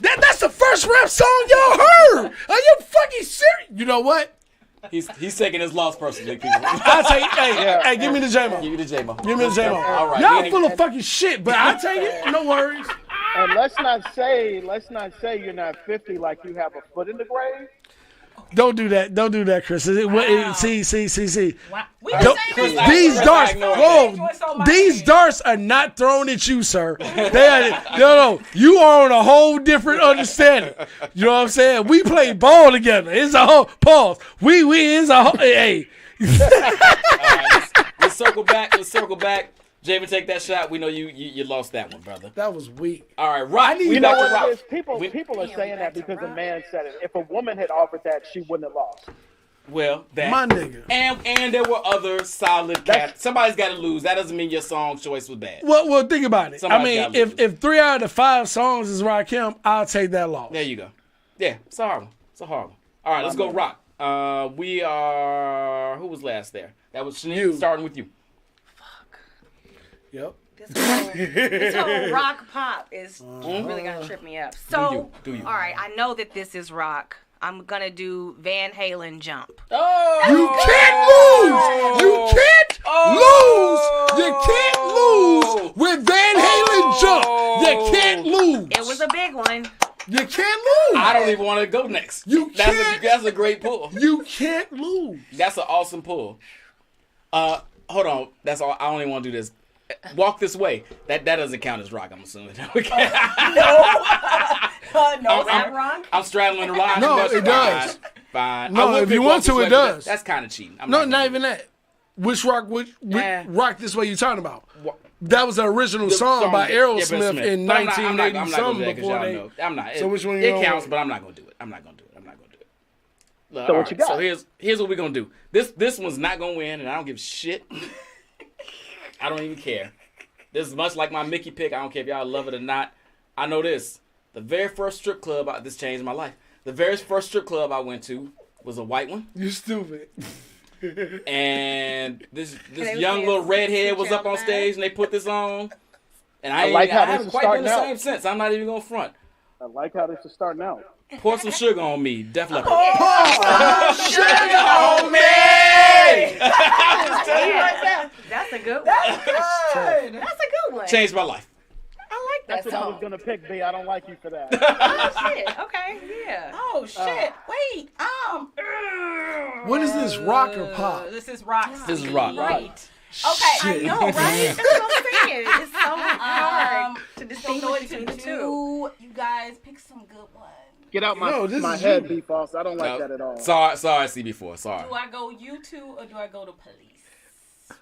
That's the first rap song y'all heard. Are you fucking serious? You know what?
He's taking his loss personally, people.
I'll take hey, give me the J-Mo.
Give me the J-Mo.
Give me the J-Mo.
All right.
Y'all full of fucking shit, but I'll take it. No worries.
And let's not say you're not 50 like you have a foot in the grave.
Don't do that. Don't do that, Chris. See.
Wow. We
Don't-
the same
Chris,
age.
These
Chris,
darts,
I ignore
whoa,
that.
these darts are not thrown at you, sir. No. You are on a whole different understanding. You know what I'm saying? We play ball together. It's a whole pause. We it's a whole. Hey.
Let's circle back. Javen, take that shot. We know you lost that one, brother.
That was weak.
All right, Rock.
You know
back to
what
Rock.
it is? People are saying that because a man said it. If a woman had offered that, she wouldn't have lost.
Well, that
My nigga.
and there were other solid cats. Somebody's got to lose. That doesn't mean your song choice was bad.
Well, think about it.
Somebody's
I
gotta
mean,
lose.
if 3 out of the 5 songs is Rakim, I'll take that loss.
There you go. Yeah, it's a hard one. It's a hard one. All right, let's go, Rock. We are. Who was last there? That was Shanique. Starting with you.
Yep.
This whole rock pop is really gonna trip me up. So,
Do you?
all right, I know that this is rock. I'm gonna do Van Halen Jump.
Oh,
You can't lose. You can't lose. You can't lose with Van Halen Jump. You can't lose.
It was a big one.
You can't lose.
I don't even want to go next.
You can't.
That's a great pull.
You can't lose.
That's an awesome pull. Hold on. That's all. I don't even want to do this. Walk This Way. That doesn't count as rock, I'm assuming. Okay.
No, that wrong.
I'm straddling the line.
No,
That's
it does.
Fine.
No,
I would
if
pick
you
Walk
want to,
This
it
Way,
does.
That's kind of cheating.
No,
gonna
not
do
even that. Which
Yeah.
rock this way you talking about?
Wa-
That was the original song by
Yeah, but
Aerosmith
Smith.
in
But I'm not
1980
gonna do
something
that 'cause
before
y'all
they.
know. I'm not.
So which one you
It
gonna
counts,
do?
but I'm not gonna do it. I'm not gonna do it. Look,
So
all
what you got?
So here's what we're gonna do. This one's not gonna win, and I don't give a shit. I don't even care. This is much like my Mickey pick. I don't care if y'all love it or not. I know this. The very first strip club, this changed my life. The very first strip club I went to was a white one.
You stupid.
And this
was
young
saying
little redhead was up on
child
stage, and they put this on. And
I like how
I
this
haven't
is
quite been the
starting
same since. I'm not even gonna front.
I like how this is starting out.
Pour some sugar on me, Def Leppard.
That's a good one. That's a good one.
Changed my life.
I like
That's
that
what I
song.
was gonna pick, B. I don't like you for that.
Oh, shit. Okay, yeah.
Oh shit! Wait.
What is this, rock or pop?
This is rock.
This is rock.
Right. Okay.
Shit.
No, right? That's what I'm saying. It's so hard to
Don't know
distinguish
what
between
to
the two.
do. You guys pick some good ones.
Get out
No, this
my
is
head,
you.
B. False. I don't like that at all.
Sorry, CB4. Sorry.
Do I go U2 or do I go to Police?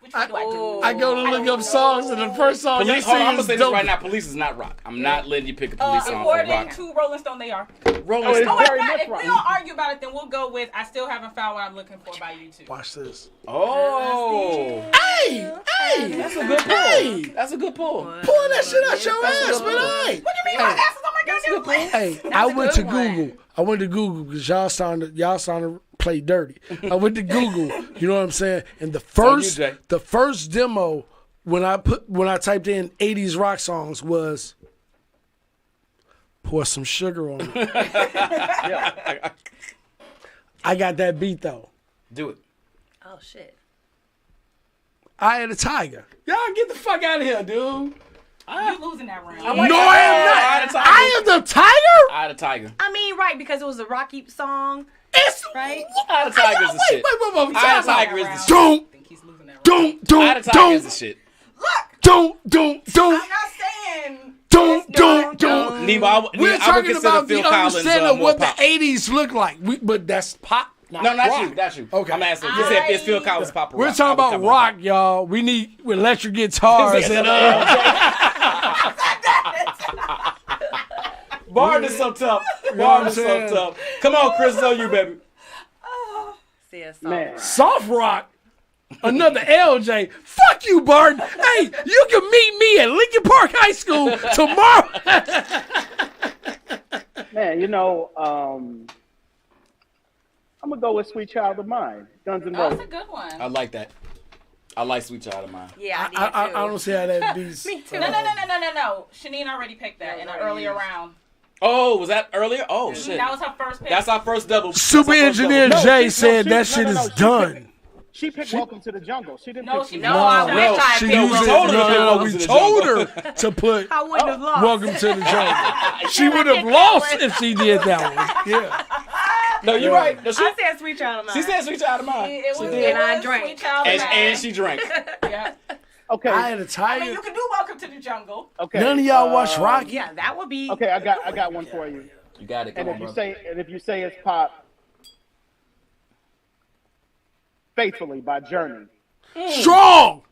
Which one do I do?
I go to look up songs, and the first song you
Police, hold on, I'm
sing
gonna
is
say this
dope.
right now. Police is not rock. I'm not letting you pick a police song for
According
rock.
to Rolling Stone, they are.
Rolling
Oh, it's
Stone.
Oh,
very
if
much
not, if
rock.
we don't argue about it, then we'll go with I Still Haven't Found What I'm Looking For by U2.
Watch this.
Oh,
Hey!
that's a good pull.
Hey!
That's a good pull.
Pull that shit out your
That's a
ass,
good
man.
pull.
Hey!
What do you mean my ass is on my goddamn list?
Hey,
That's
I
a
went to
good one.
Google. I went to Google because y'all sounded play dirty. I went to Google. You know what I'm saying? And the
on you,
first
Jay.
demo when I typed in 80s rock songs was pour some sugar on it. I got that beat though.
Do it.
Oh shit.
I Had a Tiger. Y'all get the fuck out of here, dude.
You losing that round.
No, I am not. I am the tiger.
I Had a Tiger.
I mean, right, because it was a Rocky song.
It's
right.
I Had a Tiger is the shit.
Wait.
I Had a Tiger is the shit.
Don't.
I think he's losing that round.
Don't.
I Had a Tiger is the shit.
Look,
Don't.
I'm not saying.
Don't.
Nemo, I would
We're talking
consider
about
Phil
the
Collins
understanding of
more
what
pop.
the 80s look like. But that's pop.
No, not
rock.
you. Not you.
Okay.
I'm asking. You said it's Phil Collins pop or
We're
rock.
talking
I would
about
come
rock, y'all. We need electric guitars and
Bard is so tough. Bard is so tough. Come on, Chris, it's on you, baby.
See a
Man.
soft rock. Another LJ. Fuck you, Barton. Hey, you can meet me at Lincoln Park High School tomorrow.
Man, you know, I'm gonna go with "Sweet Child of Mine," Guns N'
That's
Roses.
a good one.
I like that. I like Sweet Child of Mine.
Yeah, I did
I
too.
don't see how that beats.
Me too.
No. Shanine already picked that in an earlier round.
Oh, was that earlier? Oh, shit.
That was her first pick.
That's our first double.
Super
That's our first
Engineer
double.
Jay said that shit is done.
She picked "Welcome to the Jungle." She didn't
No,
pick
she
No,
No,
I
no,
wish I
She
picked
used it.
told her to pick
No,
Welcome
we
to the
told
Jungle.
her to put
I wouldn't have lost.
Welcome to the Jungle. She would have lost if she did that one. Yeah.
No, you're right. No,
I said Sweet Child of Mine.
she said Sweet Child of Mine.
It was,
And I drank.
Sweet Child
And,
of
and
Mine.
she drank.
Yeah.
Okay,
I Had a
I
Tiger.
mean, you can do Welcome to the Jungle.
okay.
None of y'all watch Rocky.
Yeah, that would be.
Okay, I got one for you.
You got it.
And
Come
if
on,
you
brother.
say it's pop, "Faithfully" by Journey.
Strong.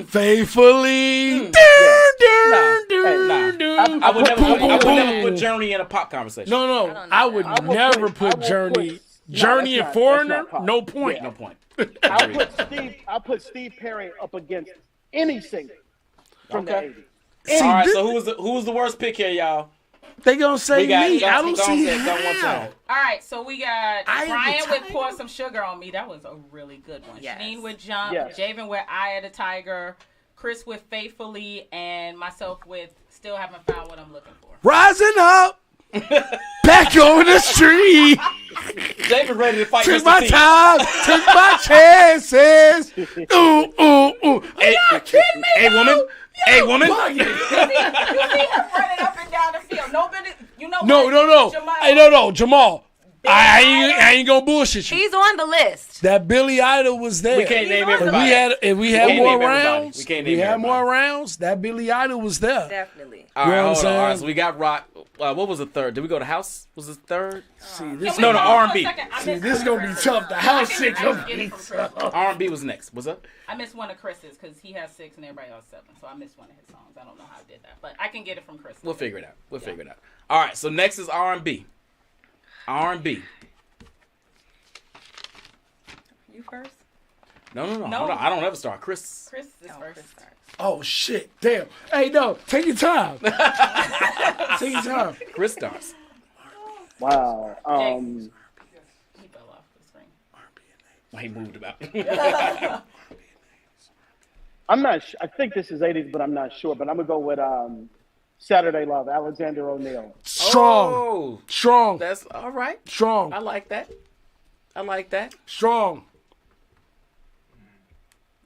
Faithfully.
Nah. I would never put Journey in a pop conversation.
No. I would never
I
put
would
Journey.
put- no,
Journey
that's
and
not-
Foreigner,
that's not pop.
no point.
No point.
I'll put Steve Perry up against any singer from the
Okay.
80s.
See,
All right,
this-
so who was the worst pick here, y'all?
they gonna say me. I don't see
Go one
how.
time.
All right, so we got
I Had a
Brian with
Tiger?
Pour Some Sugar on Me. That was a really good one.
Yes.
Shanine with Jump.
Yes.
Javen with I Had a Tiger. Chris with Faithfully. And myself with Still Haven't Found What I'm Looking For.
Rising up. Back over the street.
David ready to fight
Took
Mr.
my
T.
time. Took my chances. Ooh.
Hey, hey, woman. Hey, woman.
You see him running up and down the field. Nobody, you know
No.
what? Jamal,
Hey, no, Jamal. I ain't gonna bullshit you.
He's on the list.
That Billy Idol was there.
We can't name
If
everybody.
we had
can't
more
name everybody.
rounds,
We can't
we
name
had more
everybody.
rounds. That Billy Idol was there.
Definitely.
All right,
You know what
hold
I'm
on. All right,
saying?
so we got rock. What was the third? Did we go to house? Was it third?
See,
Can
this
we
No,
hold on
R&B.
for a second? I
See,
missed
this
one
gonna
of
be
Chris's.
tough. The house
I
shit
can
gonna
get
be
it from Chris.
R&B was next. What's up?
I missed one of Chris's because he has 6 and everybody else 7. So I missed one of his songs. I don't know how I did that. But I can get it from Chris.
We'll figure it out. We'll figure it out. All right, so next is R&B. R&B.
You first?
No.
No.
Hold on. I don't ever start. Chris.
Chris is first.
Chris starts.
Oh shit! Damn. Hey, no. Take your time. Take your time.
Chris starts.
Wow.
He fell off the screen.
He moved about.
I'm not. I think this is 80s, but I'm not sure. But I'm gonna go with "Saturday Love," Alexander O'Neal.
Strong.
Oh,
Strong.
that's all right.
Strong.
I like that. I like that.
Strong.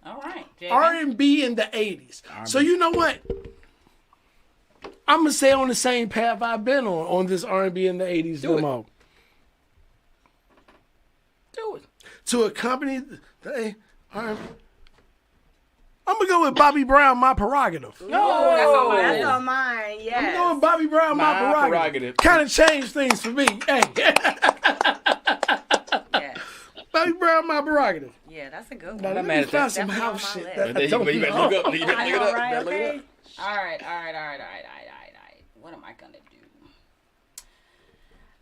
All right. Javen.
R&B in the 80s. So you know what? I'm gonna stay on the same path I've been on this R&B in the 80s
Do it.
demo.
Do it.
To accompany the R&B. I'm gonna go with Bobby Brown, My Prerogative.
No.
That's on mine.
I'm
Yes.
going Bobby Brown, My
My
Prerogative.
Prerogative.
Kind of changed things for me. Hey,
Yes.
Bobby Brown, My Prerogative.
Yeah, that's a good
Now,
one.
let
mad
me
at
find
that.
some
Definitely
house
on
shit.
my
that
list.
I
You
don't
better
know.
look up. You better
I
look it
know,
up.
right?
You better look it
Okay.
up.
All right. What am I going to do?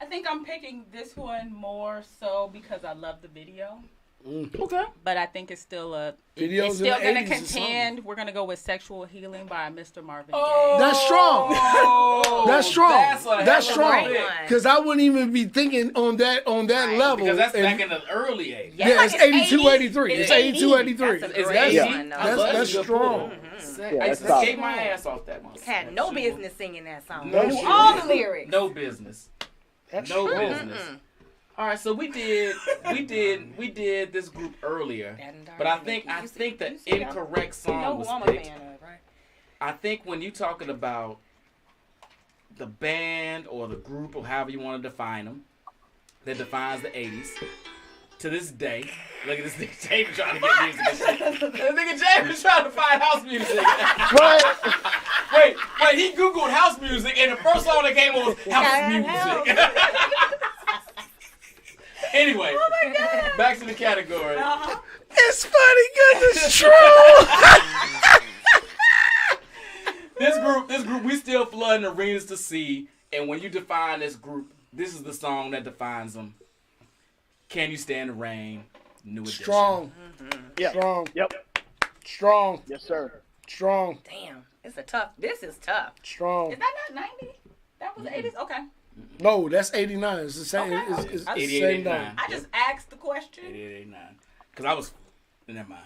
I think I'm picking this one more so because I love the video.
Okay.
But I think it's still
Videos
it's still
in the
going to
80s or something.
contend. We're going to go with Sexual Healing by Mr. Marvin
Oh,
Gaye.
That's strong. That's strong. That's
a
strong.
great one.
Because I wouldn't even be thinking on that level.
Because that's
And-
back in the early 80s.
yeah, it's 82, 83. It's 82, 83.
That's a
It's
great
80s.
one, though.
That's strong.
I used to
that's
skate my ass off that one.
Had no business singing that song.
No
Knew
shit.
all the lyrics.
No business.
That's
No
strong.
business. All right, so we did this group earlier, but I think the incorrect
You know
song
who
was
I'm a
picked.
fan of, right?
I think when you're talking about the band or the group or however you want to define them, that defines the 80s. To this day, look at this nigga James trying to get music and shit. This nigga James trying to find house music. Wait, he Googled house music and the first song that came up was house music. Anyway, back to the category.
It's funny because it's true.
This group, we still flooding arenas to see. And when you define this group, this is the song that defines them. Can You Stand the Rain? New edition.
Strong.
Yeah.
Strong.
Yep.
Strong.
Yes, sir.
Strong.
Damn, this is tough.
Strong.
Is that not 90? That was the 80s? Okay.
No, that's 89. It's the same.
Okay.
It's the
88,
same
89.
down.
I just asked the question.
88, 89. Because I was... Never mind.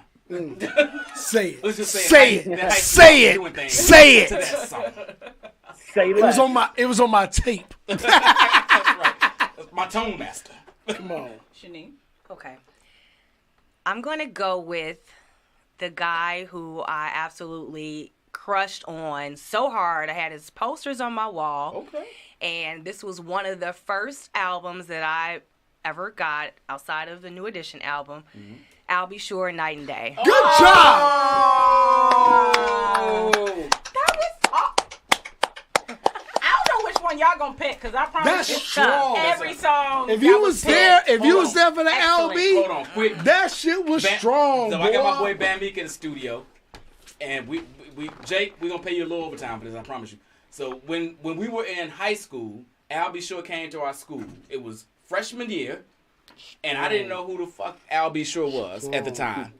Say it.
Let's just say
Say
in
it.
high school,
Say
I was doing
it.
things
Say
to
it.
that song.
Say
It was
less.
on my tape.
That's right. That's my tone master.
Come on.
Shanique.
Okay. I'm going to go with the guy who I absolutely crushed on so hard. I had his posters on my wall.
Okay.
And this was one of the first albums that I ever got outside of the New Edition album. I'll Be Sure, Night and Day.
Good job.
Oh.
That was. I don't know which one y'all gonna pick because I promise
That's
you,
strong.
every song.
If
that
you was there,
picked-
for the
Excellent.
Hold
LB,
on, quick.
that shit was strong.
So I got my boy Bamika in the studio, and we Jake, we're gonna pay you a little overtime for this. I promise you. So when we were in high school, Al B. Sure came to our school. It was freshman year, and I didn't know who the fuck Al B. Sure was at the time.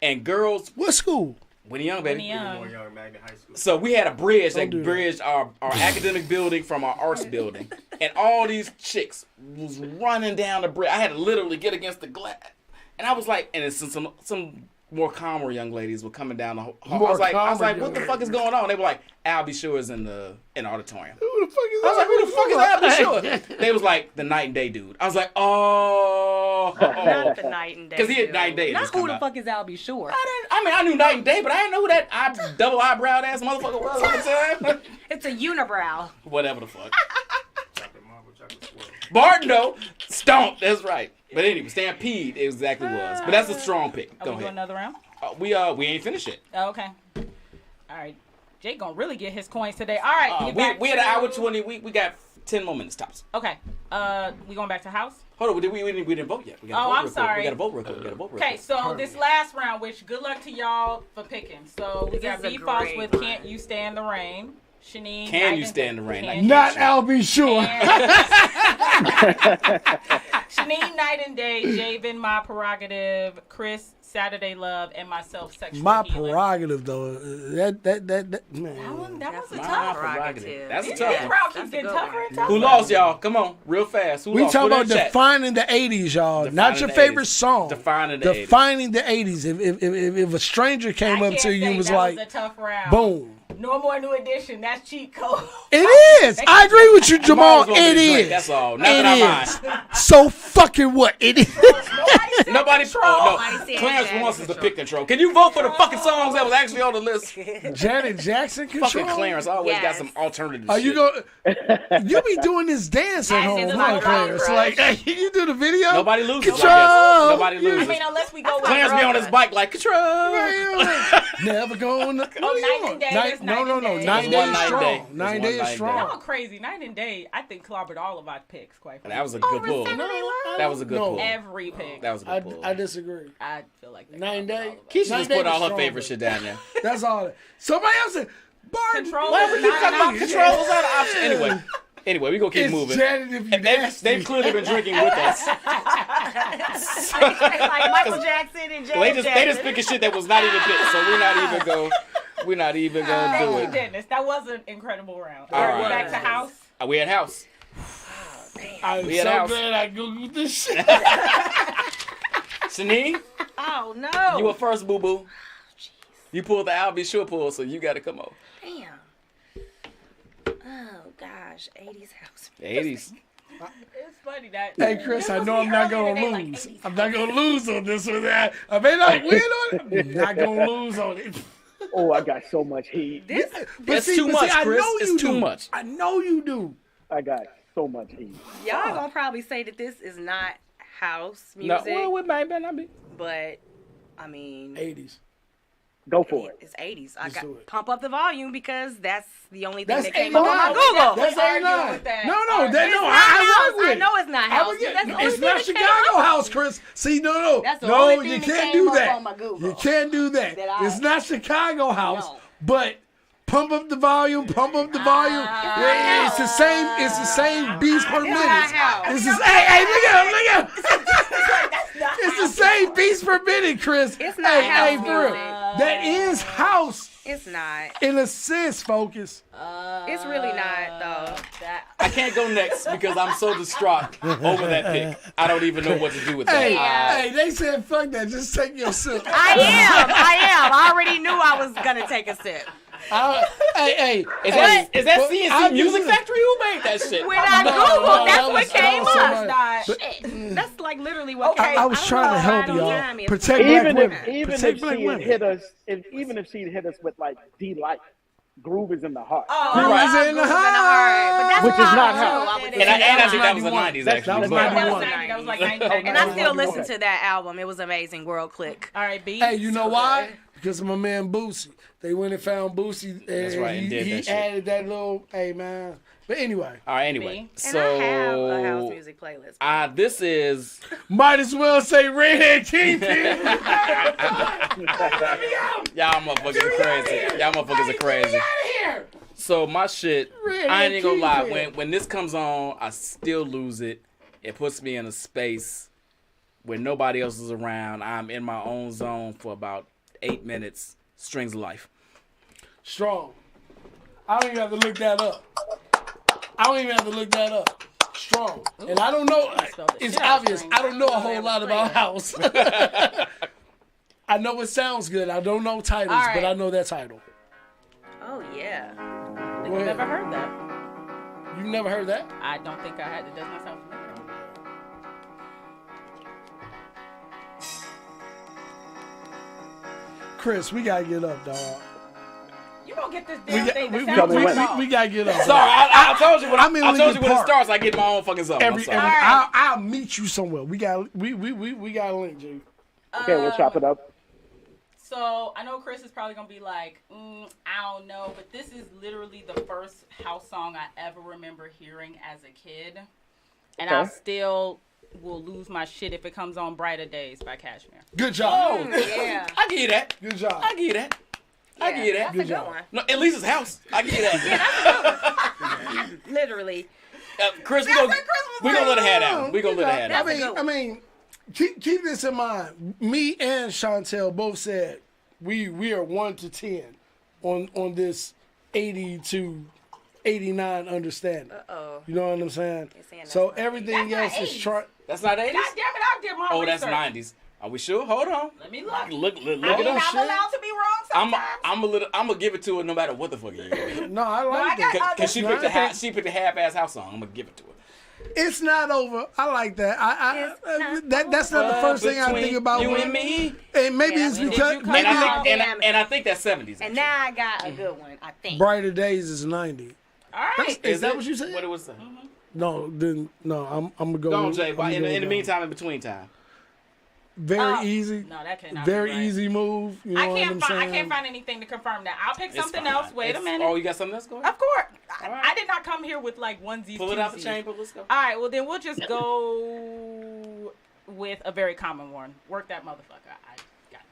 And girls,
What school?
Winnie Young, baby.
Winnie Young.
More young Magnet High School.
So we had a bridge that
do that.
bridged our academic building from our arts building. And all these chicks was running down the bridge. I had to literally get against the glass. And I was like, and it's some more calmer young ladies were coming down the hall. I was like, what the fuck is going on? They were like, Al B. Sure is in the auditorium.
Who the fuck is
I was like, who the fuck is Al B. Sure? They was like, the Night and Day dude. I was like, oh.
Not the Night and Day.
'Cause he had
dude.
Night and Day
Not
just
who
come
the
out.
fuck is I'll Be Sure.
I knew Night and Day, but I didn't know who that double eyebrowed ass motherfucker was at the time.
It's a unibrow.
Whatever the fuck.
Chocolate marble, chocolate swirl.
Barton, though. Stomp. That's right. But anyway, Stampede exactly was. But that's a strong pick.
Are
Go
we doing
ahead.
another round?
We ain't finished yet.
Oh, okay. All right. Jake gonna really get his coins today. All right.
We had an hour 20. We got 10 more minutes tops.
Okay. We going back to house?
Hold on. We didn't vote yet. We got
Oh, I'm sorry.
We got to vote real quick.
Okay, so this last round, which good luck to y'all for picking. So we
This
got
is a
B Falls
great
with
one.
Can't You Stand the Rain. Shanique.
Can You Stand the Rain?
Can't
Not Al B. Sure.
Shanique, Night and Day, Javen, My Prerogative, Chris, Saturday Love, and myself, Sexual
My
Healing.
prerogative, though. That man.
That was a
My
tough one.
prerogative.
That's a
This
tough one.
round
That's
keeps
a
getting
good
tougher
one.
and tougher.
Who lost, y'all? Come on, real fast. Who
We
lost?
talk
Put it
about
in the chat.
defining the 80s, y'all. Not your
Defining the
favorite
80s.
song.
Defining the 80s.
Defining the 80s. If a stranger came
I
up
can't
to you
say
and was
that
like,
was a tough round.
boom.
No more New Edition. That's cheat code.
It is. I agree with you, Jamal.
Might as well
It
be a drink,
is.
that's all. Not that I
It
mind.
is. So fucking what? It is.
Nobody.
Control.
Oh,
Nobody
no.
said
Clarence
Janet
wants us to
Control.
pick control. Can you vote for the fucking songs that was actually on the list?
Janet Jackson control.
Fucking Clarence always got
Yes.
some alternative
Are
shit.
you going? You be doing this dance at
Yes,
home,
it's
huh,
my
Clarence?
crush.
Like, hey, you do the video.
Nobody loses. I
Control.
guess. Nobody
I
loses.
mean, unless we go with
Clarence be on his bike like control.
Never going.
Night and Day, there's
No, no, no.
Night and Day.
Night and Day
One
is
Night and
strong.
Day.
Night and
There's
Day
one
is
Night and Day.
Y'all
strong.
crazy. Night and Day, I think clobbered all of our picks, quite frankly.
That was a good pull. That was a good
No.
pull.
Every pick.
That was a good pull.
I disagree.
I feel like that.
Night and Day.
Keisha
Night
just
and
put
Day
all
is
her
strong,
favorite
but
shit down there.
That's all. Somebody else said, Barton.
Control.
Why we keep talking about
Nah.
control? Was that an option? Anyway, Anyway, we gonna keep
It's
moving.
Janet if you
And they've clearly been drinking with us.
like Michael Jackson and Janet
They
Jackson.
just picking shit that was not even picked, so we're not even gonna do
Thank you,
it.
Dennis. That was an incredible round.
All
All right,
right.
back to house.
We at house.
I'm
We at
so
house.
glad I googled this shit.
Shanique,
Oh no!
you were first, boo boo. You pulled the I'll Be Sure pull, so you got to come on.
Damn. Oh gosh, 80s house.
80s.
It's funny that.
Hey Chris, I know I'm not gonna
Earlier today,
lose.
like 80s.
I'm not gonna lose on this or that. I may not win on it. I'm not gonna lose on it.
Oh, I got so much heat.
It's too much,
I
Chris.
know
It's
you
too
do.
much.
I know you do.
I got so much heat.
Y'all gonna probably say that this is not house
No,
music,
well, it might not be.
but I mean,
80s.
Go for it.
it's 80s. I
Let's
got
do it.
pump up the volume because that's the only thing
That's
that came up on my
89.
Google.
That's
arguing
89.
with that.
No,
All
no,
right.
that,
It's
no.
not
I
house.
work with
I
it.
know it's not
I
house.
would get-
That's the only
it's
thing
not
that came
Chicago
up.
house, Chris. See, no.
That's the
No,
only
you
thing that
can't
came
do
up
that.
on my Google.
You can't do that.
That I-
It's not Chicago house,
No.
but pump up the volume, pump up the volume. Yeah, it's the same. It's the same beats per minute.
not house.
It's the hey, look at him, look at him. It's the same beats per minute, Chris.
It's not
hey,
house
hey, for real.
music.
That is house
It's not.
in a sense, focus.
It's really not though.
I can't go next because I'm so distraught over that pick. I don't even know what to do with that.
Hey, hey, they said fuck that. Just take your sip.
I am. I already knew I was gonna take a sip.
Hey,
Is that
I
CNC Music
just-
Factory? Who made that shit?
When I
No,
Googled,
no,
that's
that
what
was- that
came
was
up.
somebody-
Shit. That's like literally what
Okay,
came
I
up.
was
don't
trying
know
to
why
help
I don't
y'all.
time it.
Protect black
Even
women.
if
Protect black
she'd
women.
hit us, even if she'd hit us with like D-Light, Groove is in the heart.
Oh,
Groove
I
is
love
in the
Groove
heart.
But that's
Which is
not
not
true.
house.
I would
And
say.
I think that was the 90s,
That
actually.
was
but-
91.
That was 90. That was like 90.
And I still
Okay.
listen to that album. It was amazing. World Click.
All right, B.
Hey, you know why? Because of my man Boosie. They went and found Boosie, and
That's right, and did
he
that shit.
added that little, hey man. But anyway,
All right, anyway.
And
And I have a house
So,
music playlist.
this is...
might as well say Redhead Kingpin.
Y'all motherfuckers are crazy. Y'all motherfuckers are crazy. So my shit, I ain't even gonna lie. When this comes on, I still lose it. It puts me in a space where nobody else is around. I'm in my own zone for about 8 minutes. Strings of Life.
Strong. I don't even have to look that up. Strong. And I don't know. It's obvious. I don't know a whole lot about house. I know it sounds good. I don't know titles,
All right.
but I know that title.
Oh yeah.
Go
I've
ahead.
never heard that.
You've never heard that?
I don't think I had. It does not sound familiar.
Chris, we gotta get up, dog.
You gonna get this
We
damn
got,
thing
we,
that sounds
we-
like
we-
song.
we gotta get up.
Sorry, I told you when
I'm in
I told
Lincoln
you when it
Park.
starts. I get my own fucking zone. I'm sorry.
right.
I'll meet you somewhere. We got a link, G.
Okay, we'll chop it up.
So I know Chris is probably gonna be like, I don't know, but this is literally the first house song I ever remember hearing as a kid, and I
Okay.
still will lose my shit if it comes on "Brighter Days" by Cashmere.
Good job.
Yeah.
I give you that.
Good job.
I give you that. I give you that.
That's a
Good
good
job.
one.
No, at least it's house. I give you that.
Literally.
Chris, we gonna let it head out. We gonna let it head out.
That's a good
I mean, keep this in mind. Me and Chantel both said we are 1 to 10 on this 80 to 89 understanding.
Uh-oh.
You know what I'm saying?
You're saying
So
that's not
everything
That's
else
not
is
80s.
chart.
That's not 80s?
God damn it, I did my
Oh,
research.
that's 90s. Are we sure? Hold on.
Let me look.
Look
I
it
mean,
up.
I'm
shit.
allowed to be wrong sometimes.
I'm gonna give it to her no matter what the fuck it is.
No, I
I
like
got
that.
Cause she picked
Right.
she picked a half-ass house song. I'm gonna give it to her.
It's not over. I like that.
It's not
That's not the first thing I
Between
think about.
you
when-
and me.
And maybe
Yeah,
it's
I mean,
because
did you come
maybe
out?
And I think that's 70s.
And now I got a good one, I think.
Brighter Days is 90.
All right.
Is that
it?
what you said?
What it was?
No, then no. I'm gonna go.
Go on, Jay.
I'm gonna
In
go
the
with
meantime, in between time.
very easy.
No, that cannot
Very
be right.
easy move. You know
I
what I'm
can't find. I
saying?
can't find anything to confirm that. I'll pick
It's
something
fine.
else. Wait a minute.
Oh, you got something else going?
Of course.
right.
I did not come here with like onesies.
Pull it out the
twosies.
chamber. Let's go.
All right. Well, then we'll just go with a very common one. Work that motherfucker. I got it.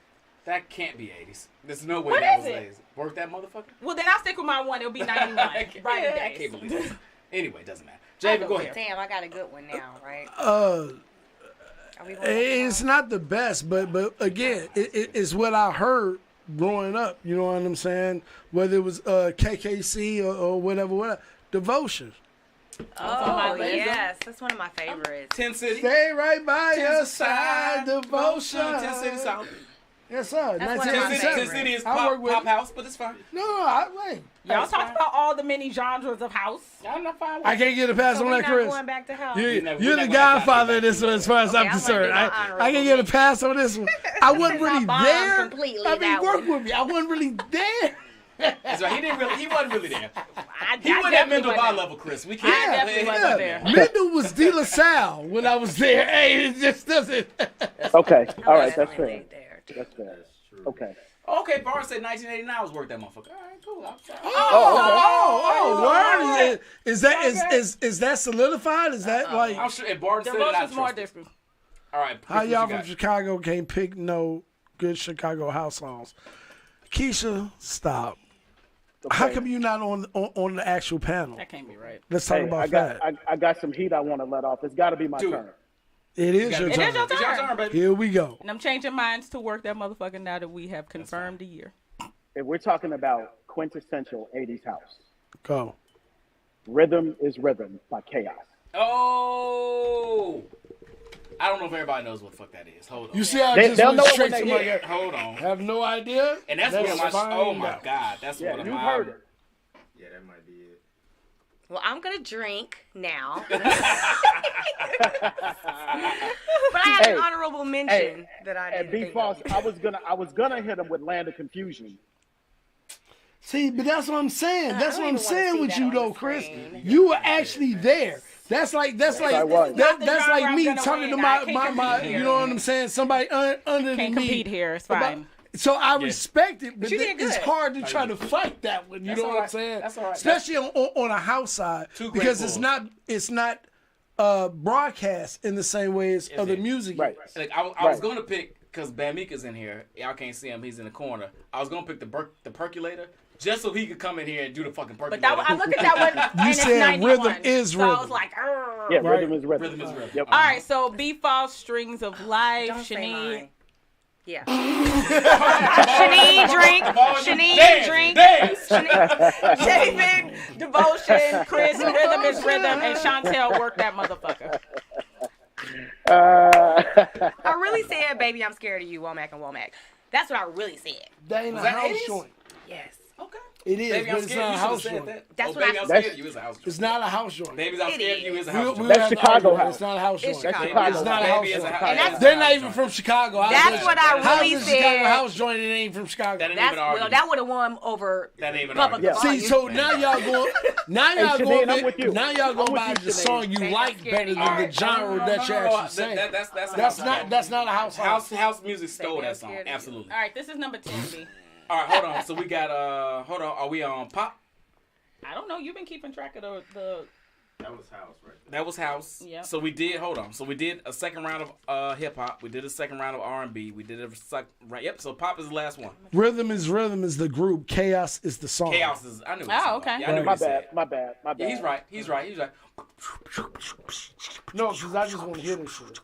That can't be 80s. There's no way
What
that
is
was
it?
80s. Work that motherfucker.
Well, then I'll stick with my one. It'll be 91. Brighter
I
days.
can't believe it. Anyway, it doesn't matter. Javen, go ahead.
Damn, I got a good one now, right? Are we going
It's not the best, but again, it's what I heard growing up. You know what I'm saying? Whether it was KKC or whatever. Devotion.
Oh, yes. That's one of my favorites.
10 City.
Stay right by your
Kansas
side, Devotion.
10 City South.
Yes, sir.
That's one of my
1987.
10 City is
I work with-
pop house, but it's fine.
No, wait.
Y'all talked about all the many genres of house.
I'm not fine with
I can't get a pass
So
on
we're
that,
not
Chris.
going back to hell.
You're
never-
the
we're not
godfather
gonna
of this one, as far as I'm
Okay, I'm gonna
concerned.
do my
I
honorable
can get a pass on this one. I wasn't
Since I
really
bombed
there.
completely
I mean,
that
work
one.
with me. I wasn't really there.
That's right. He wasn't really there.
I
He wasn't at
definitely
Mendel Bar
wasn't.
level, Chris. We
I
can't.
definitely wasn't there.
Mendel was De La Salle when I was there. Hey, it just doesn't.
Okay. All right. That's
Definitely
fair.
laid there, too.
That's fair.
That's true.
Okay.
Okay, Barnes said 1989 was worth that motherfucker. All right, cool. I'm sorry.
Oh, word. Is that solidified? Is that like
I'm sure. And Barnes said it. I
Devotion's more
trust it.
different.
All right.
how
Chris,
y'all
what you
from
got?
Chicago can't pick no good Chicago house songs? Keisha, stop. How
Okay.
come you not on the actual panel?
That can't be right.
Let's talk
Hey,
about that.
I got some heat I want to let off. It's got to be my
Do it.
turn.
It is your
It is your
turn.
It's your turn, baby.
Here we go.
And I'm changing minds to work that motherfucker now that we have confirmed the year.
If we're talking about quintessential 80s house,
Go.
Rhythm is Rhythm by Chaos.
Oh. I don't know if everybody knows what the fuck that is. Hold on.
You see how I
They-
just
they'll
went
know it
straight
when
to
they
my
hear it.
Hold on.
have no idea?
And that's one of my. Oh my God. That's
Yeah,
one of
you've
my.
heard it.
Yeah, that might be it.
Well, I'm going to drink now. But I have
Hey,
an honorable mention that I
And
didn't
B
think
False,
of.
I was gonna hit him with Land of Confusion.
See, but that's what I'm saying. That's
don't
what I'm
even wanna
saying
see
with
that
you
on
though,
the
Chris.
screen.
You were actually there. That's like
I was.
that's
the
like
genre
me
I'm gonna
talking to
win.
my
I can't compete
you
here.
know what I'm saying? Somebody under
Can't
me.
compete here. It's
about-
fine.
So I respect it, but
you did
it's
good.
hard to try to fight that one. You
That's
know
all
what I'm
right.
saying?
That's all right.
Especially on a house side,
Two great
because
pulls.
it's not broadcast in the same way as other
it?
music.
Right.
is.
Like I was
Right.
gonna pick because Bamika's in here. Y'all can't see him. He's in the corner. I was gonna pick the percolator just so he could come in here and do the fucking percolator.
But that, I look at that one and it's
said
91.
rhythm is
so I was
rhythm.
like, "Arr."
Yeah,
Right.
Rhythm is Rhythm.
Rhythm is Rhythm.
Yep.
All right, so B Falls, Strings of Life,
Don't say
Shanique.
mine. Yeah.
Shanique, drink. Shanique,
Dance,
drink.
dance.
David, Devotion, Chris, Rhythm is Rhythm, and Chantel work that motherfucker.
I really said, baby, I'm scared of you, Womack and Womack. That's what I really said.
That ain't a
that
house
80s?
joint.
Yes.
Okay.
It is,
Baby,
but
I'm
it's
scared.
not a
You should
house
have said
joint.
that.
That's
Oh,
what
baby,
I-
I'm
That's-
scared. You is a house joint.
It's not a house joint.
Babies, I'm
It
scared. You
is.
is a
We-
house
we
joint.
That's
have to
Chicago
argue that.
house.
It's not a house
It's
joint.
Chicago.
Chicago.
It's not a
Baby
house
is a
joint.
house
And
joint.
They're not even from Chicago.
That's what I
How's
really
a Chicago
said.
house joint? It ain't from Chicago.
That ain't
That's
even argument.
that would have won over
That ain't even
Bubba
argument.
the
Yeah.
See, so now y'all going, now y'all
Hey,
going,
Sinead, I'm with you.
now y'all
I'm
going
with
by
you,
the
Sinead.
song you
Baby,
like
I'm scared
better
of
than
you.
the genre that you actually saying.
That's
That's not a house song.
House music stole
Baby, I'm
that song.
scared of you.
Absolutely.
All right, this is number 10, B.
All right, hold on. So we got hold on. Are we on pop?
I don't know. You've been keeping track of the
That was house, right?
That was house.
Yep.
So we did. Hold on. So we did a second round of hip hop. We did a second round of R&B. We did Yep. So pop is the last one.
Rhythm is the group. Chaos is the song.
Chaos is. I knew. What
Oh,
he
okay.
said. Yeah, I knew
My
what he said.
bad. My bad. My bad.
Yeah, he's right. He's right.
No, because I just want to hear this shit.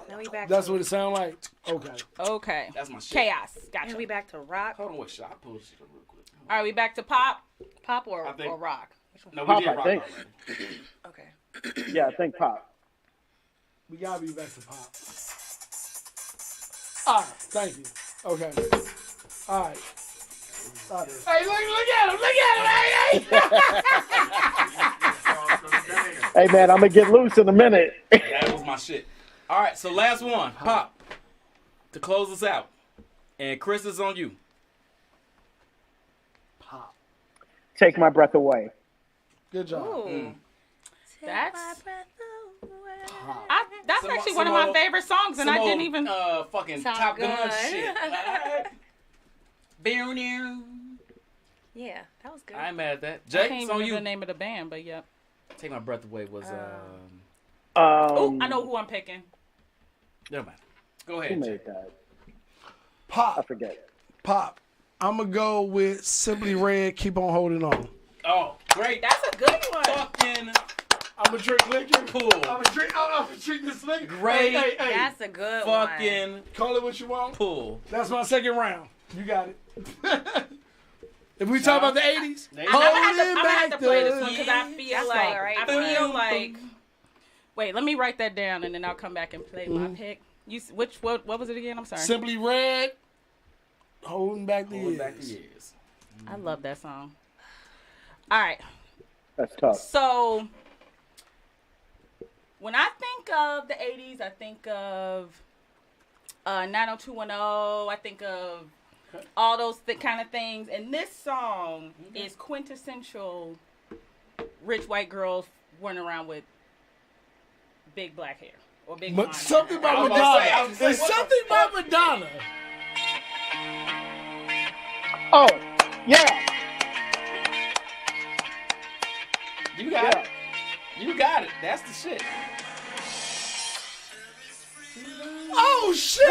Now we back
That's
to,
what it sound like. Okay.
Okay.
That's my shit.
Chaos.
now
Gotcha.
we back to rock,
Hold on. Wait. Should I pull this shit up real quick?
All right, we back to pop.
pop
I think-
or rock. Which one?
No, we
Pop,
did
I
rock
think.
already.
Okay.
Yeah, I think Pop.
We gotta be back to pop. All right. Thank you. Okay. All right. Hey, look at him! Look at him! Hey,
Hey man, I'm gonna get loose in a minute.
That was my shit. All right. So last one. Pop. To close us out. And Chris is on you.
Pop.
Take my breath away.
Good job.
Ooh. That's
Pop.
that's
Some-
actually
some
one of my
old-
favorite songs, and
Some
I didn't
old,
even.
fucking
Top
Top Gun
Gun.
shit. Bow.
Yeah, that was good.
I ain't mad at that.
I
Jake,
can't
it's
even
on
remember
you.
the name of the band, but yep.
Take my breath away was
Oh, I know who I'm picking.
never mind. Go
Who
ahead,
made
Jake.
that? I
Pop.
forget.
Pop. I'm gonna go with Simply Red. Keep on holding on.
Oh, Great.
That's a good one.
Fucking
I'm a drink liquor.
pool.
I'm a drink this liquor.
Great.
Hey,
That's a good one.
Fucking
call it what you want.
pool.
That's my second round. You got it. If we talk about the 80s,
I'm gonna have to play this one because I feel
That's
like
all right.
I feel like. Wait, let me write that down and then I'll come back and play my pick. What was it again? I'm sorry.
Simply Red, Holding Back the
Going
Years.
back to years.
I love that song. All right.
That's tough.
So when I think of the 80s, I think of 90210. I think of all those kind of things. And this song is quintessential rich white girls running around with big black hair or big blonde hair.
Something about Madonna. There's something about Madonna.
Oh, yeah.
You got it. You got it. That's the shit.
Oh shit!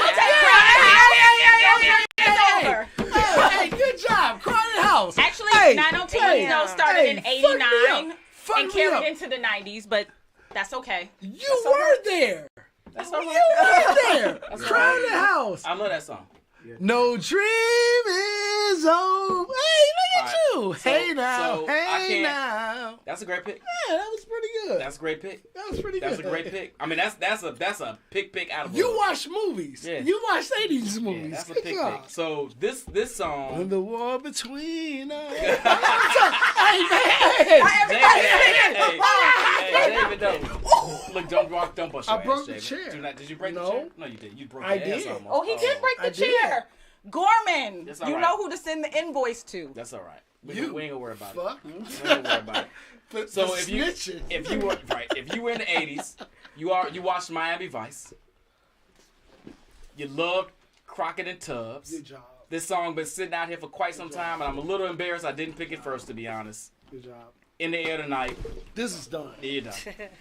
Hey, good job, Crowded House.
Actually,
Hey,
90210 started in
hey, fuck me
89
up. Fuck
and
me
carried
up.
into the 90s, but that's okay.
You were there.
That's all
You
right.
were there. Crowded House.
I love that song.
No dream is over. Hey, look at you.
All right.
Hey now.
So, I
Hey
can't-
now.
That's a great pick.
Yeah, that was pretty good.
That's a great pick.
That was pretty
That's
good.
a great pick. I mean, that's a pick out of
You
love.
watch movies.
Yeah.
You watch 80s
Yeah,
movies.
that's a
Good
pick
job.
pick. So this
When
song.
the war between us. Hey,
Hey, David, don't. Look, don't bust your
I broke
ass,
the
David.
chair.
Do not, did you break
No.
the chair? No, you did. You broke
I
your ass
did.
almost.
Oh, he did break the
I did.
chair. Gorman,
That's all
you
right.
know who to send the invoice to.
That's all right. We
You
ain't gonna worry about
Fuck.
it. We ain't gonna worry about it. So if you were in the 80s, you watched Miami Vice. You loved Crockett and Tubbs.
Good job.
This song been sitting out here for quite some time, and I'm a little embarrassed I didn't pick it first, to be honest.
Good job.
In the Air Tonight.
This is done.
Yeah, you're done.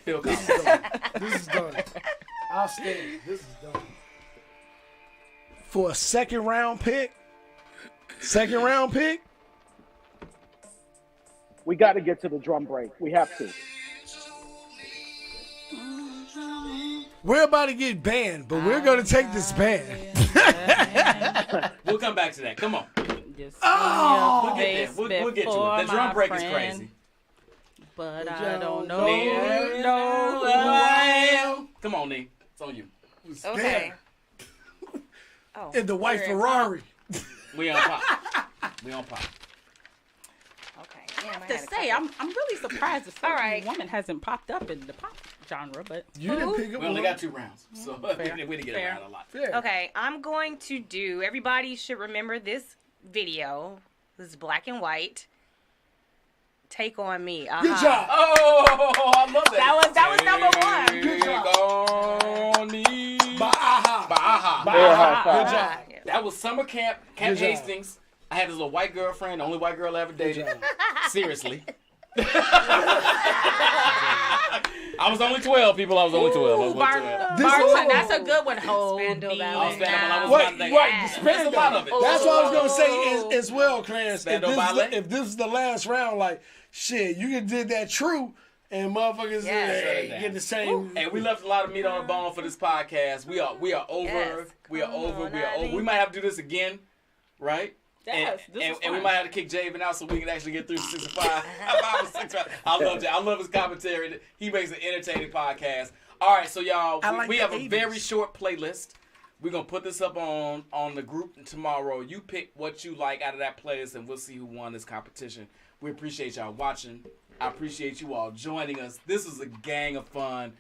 Phil
This
Collins.
is done. This is done. I'll stand. This is done. For a second round pick,
We got to get to the drum break. We have to.
we're about to get banned, but we're going to take this ban.
We'll come back to that. Come on.
Just
Oh!
We'll get there. We'll get to it. The drum break is crazy.
But
I
I don't know.
Know who I am. Come on, Nee. It's on you.
Okay. Oh.
In the white Ferrari.
We on pop. We on pop.
Okay. Damn,
I have to say, I'm really surprised the
All
certain
right.
woman hasn't popped up in the pop genre, but
You didn't pick up
We only
one.
got 2 rounds, so we didn't get
Fair.
around a lot.
Fair.
Okay, I'm going to do. Everybody should remember this video. This is black and white. Take on me.
Good job.
Oh, I love that.
That was number one.
Good job.
Take on me.
Baha.
Baha.
Baha. Good
Ah,
job.
yeah.
That was summer camp, Camp
Good job.
Hastings. I had this little white girlfriend, the only white girl I ever dated.
job.
Seriously. I was only 12, people. I was only 12. I was only 12.
Barton, that's a good one. Hold
Spandau
me
Ballet.
I was Spandau Ballet.
now.
What?
That's
Right,
There's a lot of it.
That's what I was gonna
Oh.
say as well, Clarence.
Spandau Ballet?
If this is the last round, like shit, you could did that true, and motherfuckers
Yes.
get the same.
Hey, we left a lot of meat on the bone for this podcast. We are over.
Yes.
We are
Come
over.
on,
We are over.
Ivy.
We might have to do this again, right?
Yes, this
and,
was
and we
fun.
might have to kick Javen out so we can actually get through 6 and 5. 5 and 6 rounds. I love Jay. I love his commentary. He makes an entertaining podcast. All right, so y'all,
I like
we
the
have a
80s.
very short playlist. We're gonna put this up on the group tomorrow. You pick what you like out of that playlist, and we'll see who won this competition. We appreciate y'all watching. I appreciate you all joining us. This was a gang of fun,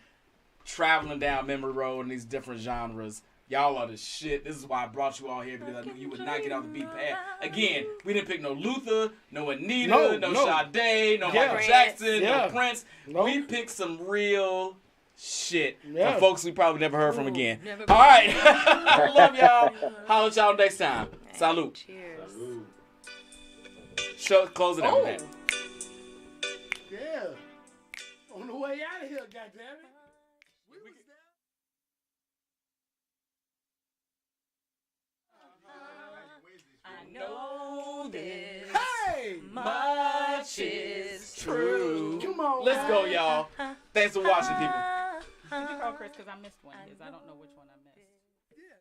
traveling down memory road in these different genres. Y'all are the shit. This is why I brought you all here, because I knew you would not get off the beat path. Again, we didn't pick no Luther, no Anita, no Sade, no Michael
Prince.
Jackson,
Yeah.
no Prince.
Nope.
We picked some real shit
Yeah.
from folks we probably never heard from again. All right. I love y'all. Holler at y'all next time. Salute.
Cheers.
Close it out with that.
Yeah. On the way out of here, goddammit. We was there.
I know this
Hey!
much is
true.
Come on.
Let's go, y'all. Thanks for watching, people.
Did you call Chris? Because I missed one. Because I don't know which one I missed.
Yeah.